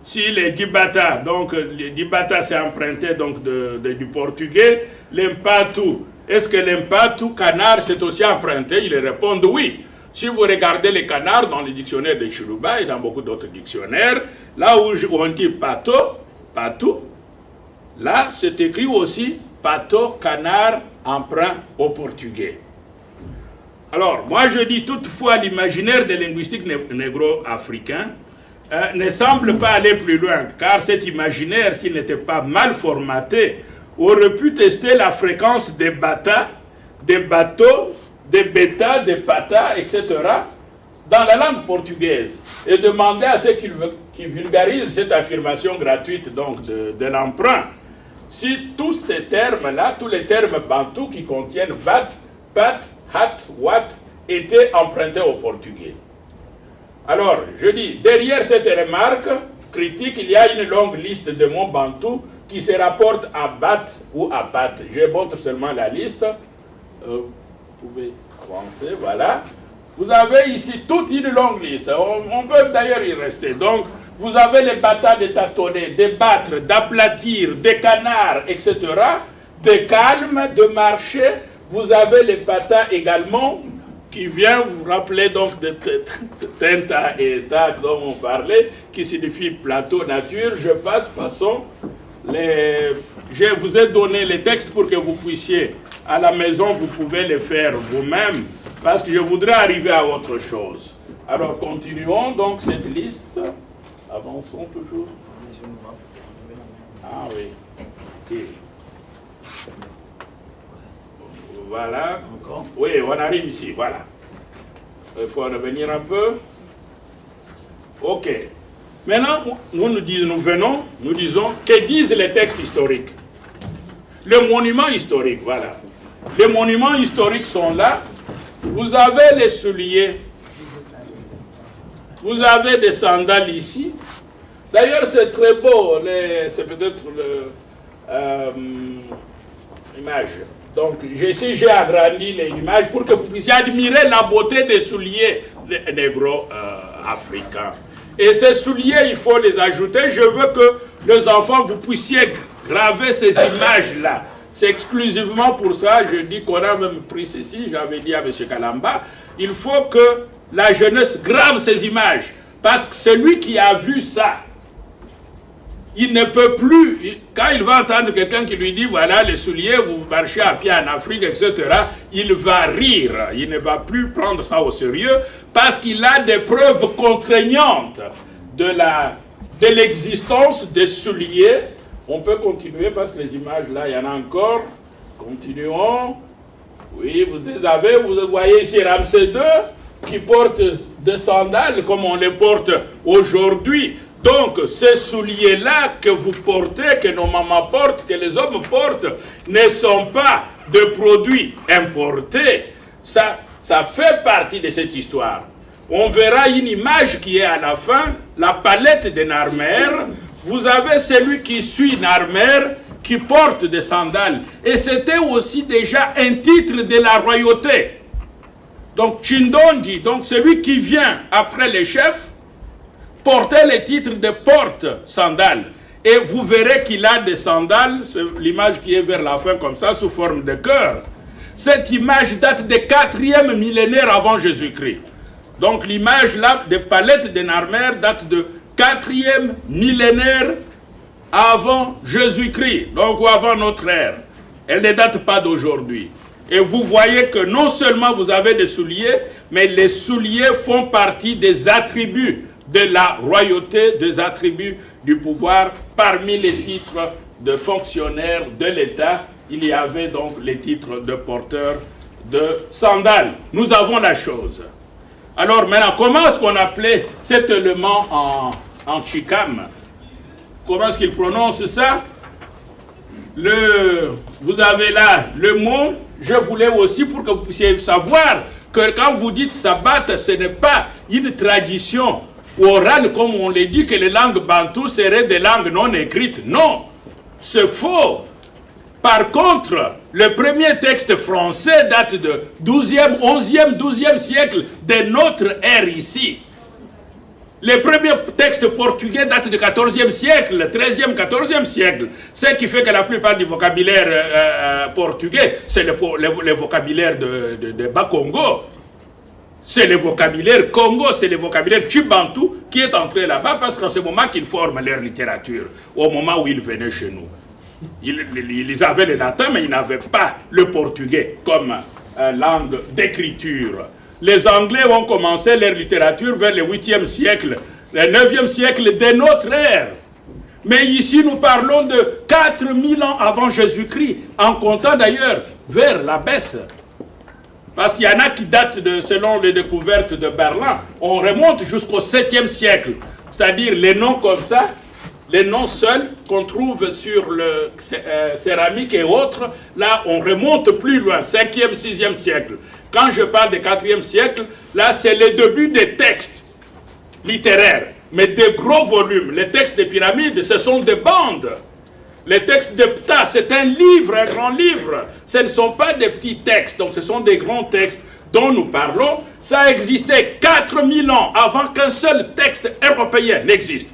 si les dibata, donc les dibata c'est emprunté donc du portugais, l'impatu, est-ce que l'impatu, canard, c'est aussi emprunté? Ils répondent oui. Si vous regardez les canards dans le dictionnaire de Chiluba et dans beaucoup d'autres dictionnaires, là où on dit pato, patou, là c'est écrit aussi pato, canard, emprunt au portugais. Alors, moi je dis toutefois l'imaginaire des linguistiques négro-africains ne semble pas aller plus loin, car cet imaginaire, s'il n'était pas mal formaté, aurait pu tester la fréquence des bata, des bateaux, des bêta, des pata, etc., dans la langue portugaise, et demander à ceux qui vulgarisent cette affirmation gratuite donc de l'emprunt, si tous ces termes-là, tous les termes bantous qui contiennent bat, pat, hat, wat, étaient empruntés au portugais. Alors, je dis, derrière cette remarque critique, il y a une longue liste de mots bantous qui se rapportent à bat ou à pat. Je montre seulement la liste. Vous pouvez avancer, voilà. Vous avez ici toute une longue liste. On peut d'ailleurs y rester. Donc, vous avez les bata de tâtonner, de battre, d'aplatir, des canards, etc. De calme, de marcher. Vous avez les bata également, qui vient vous rappeler donc de tenta et ta dont on parlait, qui signifie plateau, nature. Je passe, passons. Je vous ai donné les textes pour que vous puissiez, à la maison, vous pouvez les faire vous-même, parce que je voudrais arriver à autre chose. Alors, continuons donc cette liste. Avançons toujours. Ah oui. Ok. Voilà. Oui, on arrive ici, voilà. Il faut revenir un peu. Ok. Maintenant, nous disons, que disent les textes historiques? Les monuments historiques, voilà. Les monuments historiques sont là. Vous avez les souliers. Vous avez des sandales ici. D'ailleurs, c'est très beau. C'est peut-être l'image. Donc, ici, j'ai agrandi l'image pour que vous puissiez admirer la beauté des souliers négro-africains. Et ces souliers, il faut les ajouter. Je veux que les enfants, vous puissiez graver ces images-là. C'est exclusivement pour ça, je dis qu'on a même pris ceci, j'avais dit à M. Kalamba, il faut que la jeunesse grave ces images. Parce que celui qui a vu ça, il ne peut plus, quand il va entendre quelqu'un qui lui dit, voilà les souliers, vous marchez à pied en Afrique, etc., il va rire, il ne va plus prendre ça au sérieux, parce qu'il a des preuves contraignantes de l'existence des souliers. On peut continuer, parce que les images là, il y en a encore. Continuons. Oui, vous voyez ici Ramsès II, qui porte de sandales comme on les porte aujourd'hui. Donc, ces souliers-là que vous portez, que nos mamans portent, que les hommes portent, ne sont pas de produits importés. Ça fait partie de cette histoire. On verra une image qui est à la fin, la palette de Narmer. Vous avez celui qui suit Narmer, qui porte des sandales. Et c'était aussi déjà un titre de la royauté. Donc, Chindonji, donc celui qui vient après les chefs, portait le titre de porte-sandales. Et vous verrez qu'il a des sandales, l'image qui est vers la fin comme ça, sous forme de cœur. Cette image date du 4e millénaire avant Jésus-Christ. Donc l'image là des palettes de Narmer date de 4e millénaire avant Jésus-Christ, donc ou avant notre ère. Elle ne date pas d'aujourd'hui. Et vous voyez que non seulement vous avez des souliers, mais les souliers font partie des attributs de la royauté, des attributs du pouvoir. Parmi les titres de fonctionnaires de l'État, il y avait donc les titres de porteurs de sandales. Nous avons la chose. Alors maintenant, comment est-ce qu'on appelait cet élément en chicam? Comment est-ce qu'il prononce ça? Vous avez là le mot. Je voulais aussi pour que vous puissiez savoir que quand vous dites sabbat, ce n'est pas une tradition orale comme on le dit que les langues bantoues seraient des langues non écrites. Non, c'est faux. Par contre, le premier texte français date de 12e, 11e, 12e siècle de notre ère ici. Les premiers textes portugais datent du 14e siècle, 13e, 14e siècle. Ce qui fait que la plupart du vocabulaire portugais, c'est le vocabulaire de Bas-Congo. C'est le vocabulaire Congo, c'est le vocabulaire Chibantou qui est entré là-bas parce qu'en ce moment qu'ils forment leur littérature, au moment où ils venaient chez nous. Ils avaient le latin, mais ils n'avaient pas le portugais comme langue d'écriture. Les Anglais ont commencé leur littérature vers le 8e siècle, le 9e siècle de notre ère. Mais ici, nous parlons de 4000 ans avant Jésus-Christ, en comptant d'ailleurs vers la baisse. Parce qu'il y en a qui datent, selon les découvertes de Berlin, on remonte jusqu'au 7e siècle. C'est-à-dire les noms comme ça, les noms seuls qu'on trouve sur le céramique et autres, là on remonte plus loin, 5e, 6e siècle. Quand je parle du 4e siècle, là c'est le début des textes littéraires, mais des gros volumes. Les textes des pyramides, ce sont des bandes. Les textes de Ptah, c'est un livre, un grand livre. Ce ne sont pas des petits textes, donc ce sont des grands textes dont nous parlons. Ça existait 4000 ans avant qu'un seul texte européen n'existe.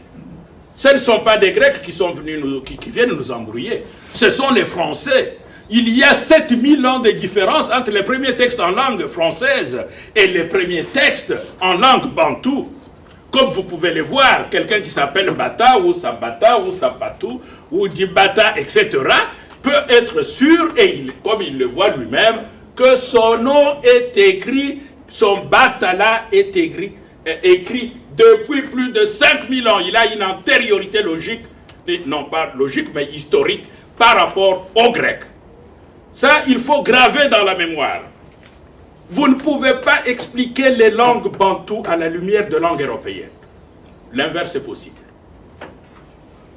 Ce ne sont pas des Grecs qui sont venus qui viennent nous embrouiller. Ce sont les Français. Il y a 7000 ans de différence entre les premiers textes en langue française et les premiers textes en langue bantoue. Comme vous pouvez le voir, quelqu'un qui s'appelle Bata ou Sabata ou Sapatou ou Dibata, etc., peut être sûr, et comme il le voit lui-même, que son nom est écrit, son Bata-là est écrit depuis plus de 5000 ans. Il a une antériorité logique, non pas logique, mais historique, par rapport aux Grecs. Ça, il faut graver dans la mémoire. Vous ne pouvez pas expliquer les langues bantoues à la lumière de langues européennes. L'inverse est possible.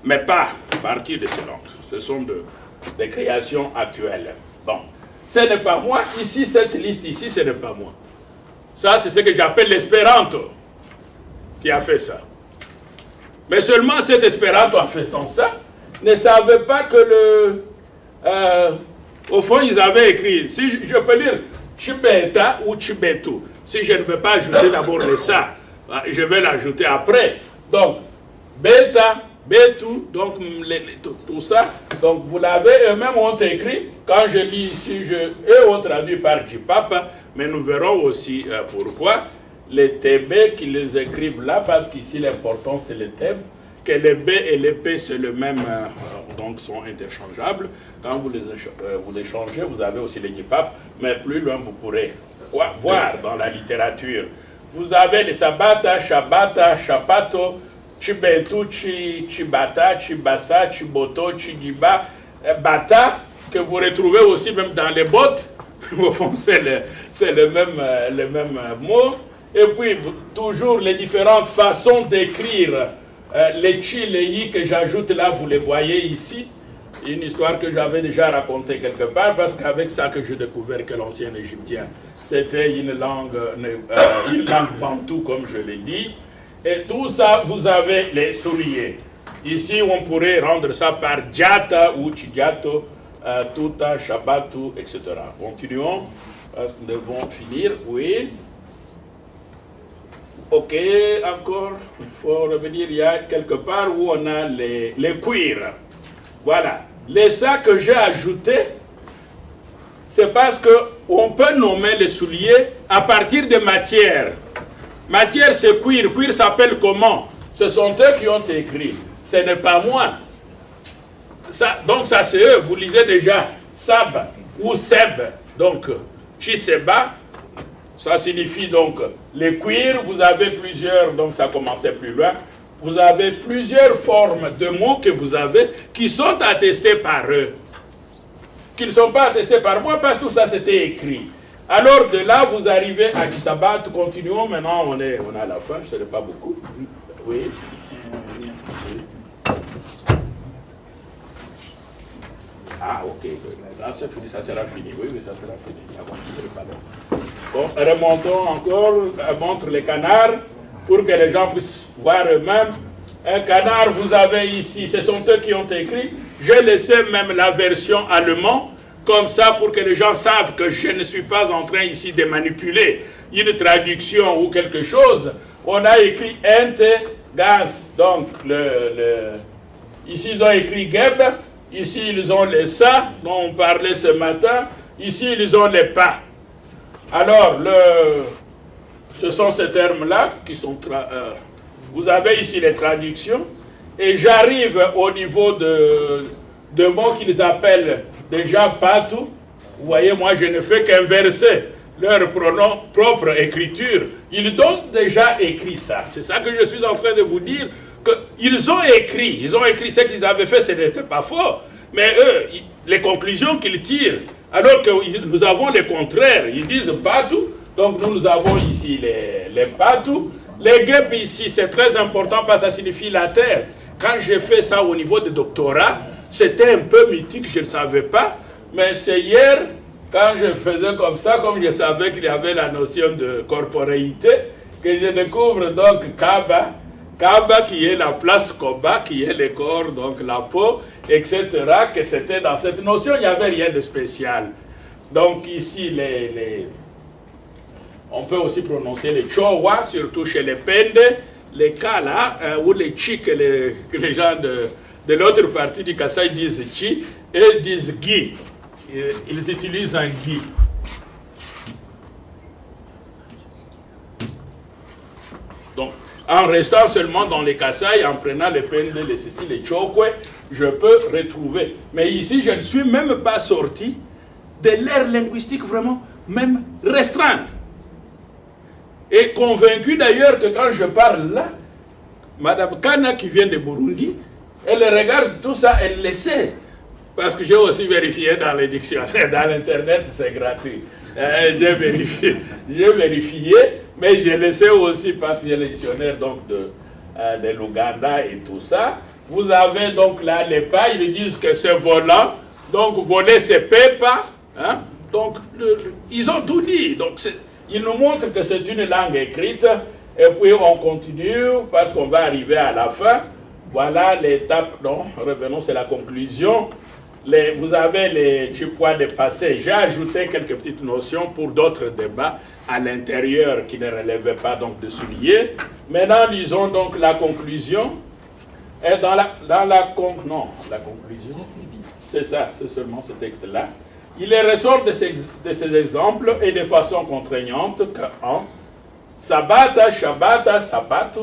Mais pas à partir de ces langues. Ce sont des créations actuelles. Bon, ce n'est pas moi. Ici, cette liste ici, ce n'est pas moi. Ça, c'est ce que j'appelle l'espéranto qui a fait ça. Mais seulement cet espéranto en faisant ça ne savait pas que au fond, ils avaient écrit, si je peux lire Chibeta ou Chibetu. Si je ne veux pas ajouter d'abord le ça, je vais l'ajouter après. Donc, Beta, Betu, donc tout ça. Donc, vous l'avez, eux-mêmes ont écrit. Quand je lis ici, eux ont traduit par Jipapa, mais nous verrons aussi pourquoi. Les TB qui les écrivent là, parce qu'ici l'important c'est les thèmes, que les B et les P c'est le même, donc sont interchangeables. Quand vous les changez, vous avez aussi les Jipap, mais plus loin vous pourrez voir dans la littérature. Vous avez les Sabata, Shabata, Shapato, Chibetu, Chibata, Chibasa, Chiboto, Chidiba, Bata, que vous retrouvez aussi même dans les bottes. Au fond, c'est le même mot. Et puis, toujours les différentes façons d'écrire les chi, les yi que j'ajoute là, vous les voyez ici. Une histoire que j'avais déjà racontée quelque part, parce qu'avec ça que j'ai découvert que l'ancien égyptien, c'était une langue bantou, comme je l'ai dit. Et tout ça, vous avez les souliers. Ici, on pourrait rendre ça par djata ou tchigato, tuta, shabatu, etc. Continuons, parce que nous devons finir. Oui. Ok, encore, il faut revenir, il y a quelque part où on a les cuirs. Voilà. Les sacs que j'ai ajoutés, c'est parce qu'on peut nommer les souliers à partir de matière. Matière, c'est cuir. Cuir s'appelle comment? Ce sont eux qui ont écrit. Ce n'est pas moi. Ça, donc ça, c'est eux. Vous lisez déjà Sab ou Seb. Donc, Chiseba, ça signifie donc les cuirs. Vous avez plusieurs, donc ça commençait plus loin. Vous avez plusieurs formes de mots que vous avez qui sont attestés par eux. Qui ne sont pas attestés par moi parce que tout ça c'était écrit. Alors de là, vous arrivez à Kisabat. Continuons. Maintenant, on est à la fin. Je ne sais pas beaucoup. Oui. Ah, ok. Là, ça sera fini. Oui, ça sera fini. Bon, remontons encore. Montre les canards pour que les gens puissent voir eux-mêmes. Un canard, vous avez ici, ce sont eux qui ont écrit. J'ai laissé même la version allemande, comme ça pour que les gens savent que je ne suis pas en train ici de manipuler une traduction ou quelque chose. On a écrit ente, gas, donc ici ils ont écrit geb, ici ils ont les sa, dont on parlait ce matin, ici ils ont les pas. Alors, ce sont ces termes-là qui sont... vous avez ici les traductions, et j'arrive au niveau de mots qu'ils appellent déjà patou. Vous voyez, moi je ne fais qu'inverser leur propre écriture. Ils ont déjà écrit ça. C'est ça que je suis en train de vous dire, qu'ils ont écrit ce qu'ils avaient fait, ce n'était pas faux, mais eux, les conclusions qu'ils tirent, alors que nous avons le contraire, ils disent patou. Donc nous avons ici les patou. Les guêpes ici, c'est très important parce que ça signifie la terre. Quand j'ai fait ça au niveau de doctorat, c'était un peu mythique, je ne savais pas. Mais c'est hier, quand je faisais comme ça, comme je savais qu'il y avait la notion de corporéité, que je découvre donc Kaba. Kaba qui est la place Koba, qui est le corps, donc la peau, etc. Que c'était dans cette notion, il n'y avait rien de spécial. Donc ici, on peut aussi prononcer les chowa, surtout chez les pende, les kala, ou les chi que les gens de l'autre partie du Kasaï disent chi, et disent gi. Ils utilisent un gi. Donc, en restant seulement dans les Kasaï, en prenant les pende, les ceci, les chokwe, je peux retrouver. Mais ici, je ne suis même pas sorti de l'ère linguistique vraiment, même restreinte. Et convaincu d'ailleurs que quand je parle là, Madame Kana qui vient de Burundi, elle regarde tout ça, elle le sait. Parce que j'ai aussi vérifié dans les dictionnaires, dans l'internet, c'est gratuit. J'ai vérifié, mais je le sais aussi parce que j'ai le dictionnaire donc, de l'Ouganda et tout ça. Vous avez donc là les pas, ils disent que c'est volant, donc voler c'est pepa. Hein? Donc ils ont tout dit. Donc ils nous montrent que c'est une langue écrite, et puis on continue parce qu'on va arriver à la fin. Voilà l'étape, non, revenons, c'est la conclusion. Vous avez les chipois de passé. J'ai ajouté quelques petites notions pour d'autres débats à l'intérieur qui ne relevaient pas donc de souliers. Maintenant, lisons donc la conclusion. Et la conclusion, c'est ça, c'est seulement ce texte-là. Il ressort de ces exemples et de façon contraignante que Sabata, Shabata, Sabatu,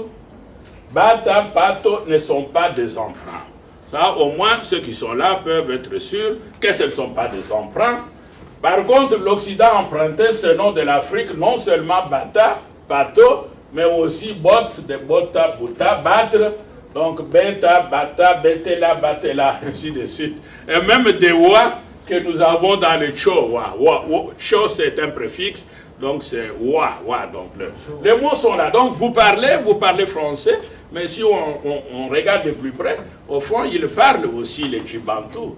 Bata, Pato ne sont pas des emprunts. Ça, au moins, ceux qui sont là peuvent être sûrs que ce ne sont pas des emprunts. Par contre, l'Occident empruntait ce nom de l'Afrique, non seulement Bata, Pato, mais aussi Bot, de Bota, Buta, battre. Donc, Beta, Bata, Betela, Batela, ainsi de suite. Et même des Wa que nous avons dans le Cho. Cho, c'est un préfixe. Donc c'est wa. Donc les mots sont là. Donc vous parlez français, mais si on regarde de plus près, au fond, ils parlent aussi les Djibantou.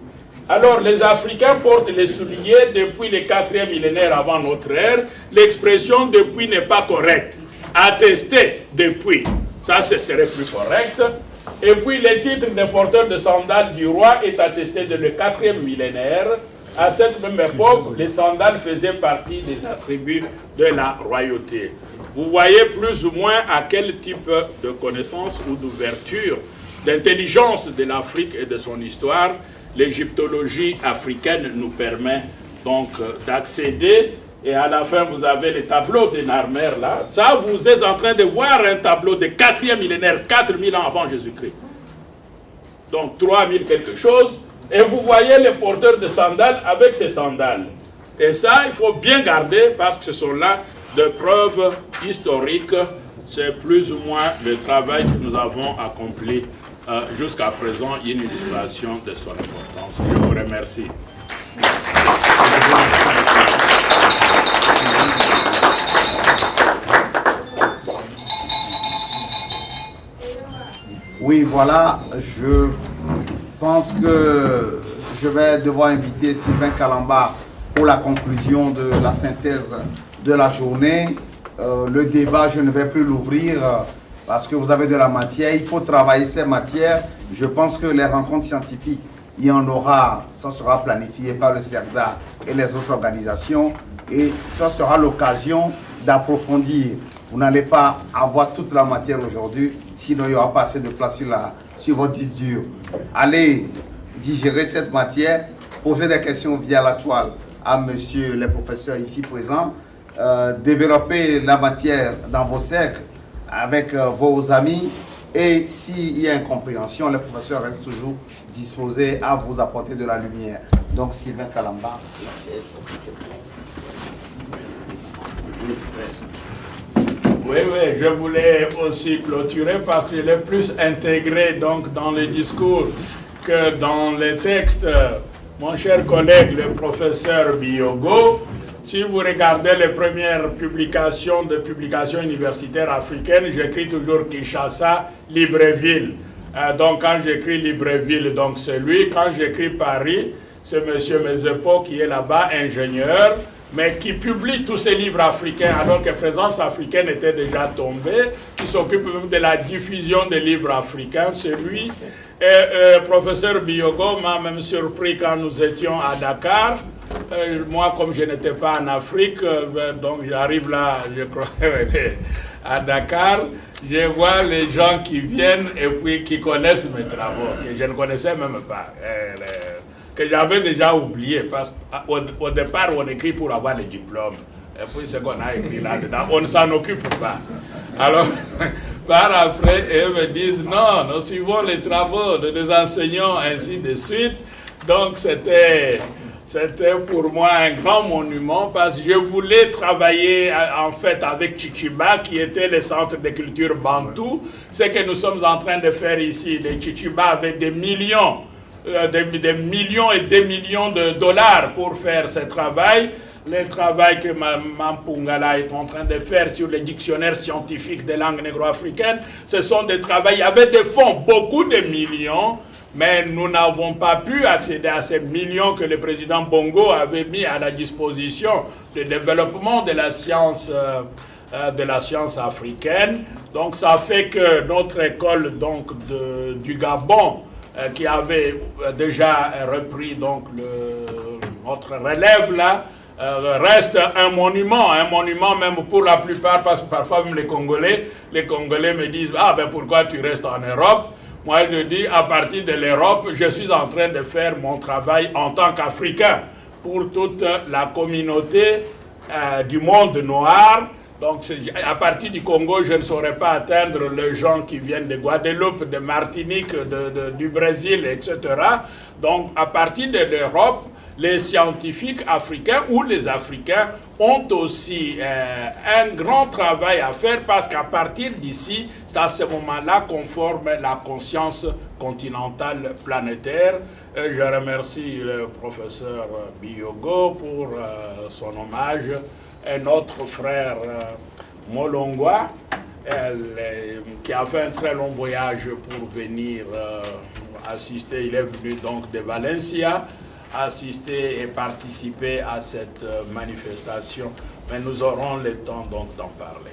Alors les Africains portent les souliers depuis le 4e millénaire avant notre ère. L'expression depuis n'est pas correcte. Attesté depuis, ça ce serait plus correct. Et puis le titre de porteur de sandales du roi est attesté de le 4e millénaire. À cette même époque, les sandales faisaient partie des attributs de la royauté. Vous voyez plus ou moins à quel type de connaissance ou d'ouverture, d'intelligence de l'Afrique et de son histoire, l'égyptologie africaine nous permet donc d'accéder. Et à la fin, vous avez les tableaux de Narmer là. Ça, vous êtes en train de voir un tableau de 4e millénaire, 4000 ans avant Jésus-Christ. Donc 3000 quelque chose. Et vous voyez les porteurs de sandales avec ces sandales. Et ça, il faut bien garder parce que ce sont là des preuves historiques. C'est plus ou moins le travail que nous avons accompli jusqu'à présent. Une illustration de son importance. Je vous remercie. Oui, voilà, je pense que je vais devoir inviter Sylvain Kalamba pour la conclusion de la synthèse de la journée. Le débat, je ne vais plus l'ouvrir parce que vous avez de la matière. Il faut travailler ces matières. Je pense que les rencontres scientifiques, il y en aura, ça sera planifié par le CERDA et les autres organisations. Et ça sera l'occasion d'approfondir. Vous n'allez pas avoir toute la matière aujourd'hui, sinon il n'y aura pas assez de place sur votre disque dur. Allez digérer cette matière, poser des questions via la toile à monsieur les professeurs ici présents, développer la matière dans vos cercles avec vos amis, et s'il y a incompréhension, les professeurs restent toujours disposés à vous apporter de la lumière. Donc Sylvain Kalamba, la chaise, s'il te plaît. Oui, je voulais aussi clôturer parce qu'il est plus intégré donc, dans les discours que dans les textes. Mon cher collègue, le professeur Biogo, si vous regardez les premières publications de publications universitaires africaines, j'écris toujours Kinshasa, Libreville. Donc quand j'écris Libreville, donc c'est lui. Quand j'écris Paris, c'est M. Mezepo qui est là-bas, ingénieur, mais qui publie tous ces livres africains, alors que Présence africaine était déjà tombée, qui s'occupe même de la diffusion des livres africains, c'est lui. Et professeur Biogo m'a même surpris quand nous étions à Dakar. Moi, comme je n'étais pas en Afrique, donc j'arrive là, je crois, à Dakar, je vois les gens qui viennent et puis qui connaissent mes travaux, que je ne connaissais même pas. Que j'avais déjà oublié, parce qu'au départ, on écrit pour avoir les diplômes. Et puis, ce qu'on a écrit là-dedans, on ne s'en occupe pas. Alors, par après, ils me disent, non, nous suivons les travaux de nos enseignants, ainsi de suite. Donc, c'était pour moi un grand monument, parce que je voulais travailler, en fait, avec Chichiba, qui était le centre de culture bantou. Ce que nous sommes en train de faire ici, les Chichiba avaient des millions et des millions de dollars pour faire ce travail. Le travail que Mampungala est en train de faire sur les dictionnaires scientifiques des langues négro-africaines, ce sont des travaux, il y avait des fonds, beaucoup de millions, mais nous n'avons pas pu accéder à ces millions que le président Bongo avait mis à la disposition du développement de la science africaine. Donc ça fait que notre école donc, du Gabon, qui avait déjà repris donc notre relève là, reste un monument même pour la plupart, parce que parfois même les Congolais me disent « Ah ben pourquoi tu restes en Europe ?» Moi je dis, à partir de l'Europe, je suis en train de faire mon travail en tant qu'Africain pour toute la communauté du monde noir. Donc, à partir du Congo, je ne saurais pas atteindre les gens qui viennent de Guadeloupe, de Martinique, du Brésil, etc. Donc, à partir de l'Europe, les scientifiques africains ou les Africains ont aussi un grand travail à faire, parce qu'à partir d'ici, c'est à ce moment-là qu'on forme la conscience continentale planétaire. Et je remercie le professeur Biogo pour son hommage un autre frère Molongwa, qui a fait un très long voyage pour venir assister. Il est venu donc de Valencia, assister et participer à cette manifestation. Mais nous aurons le temps donc d'en parler.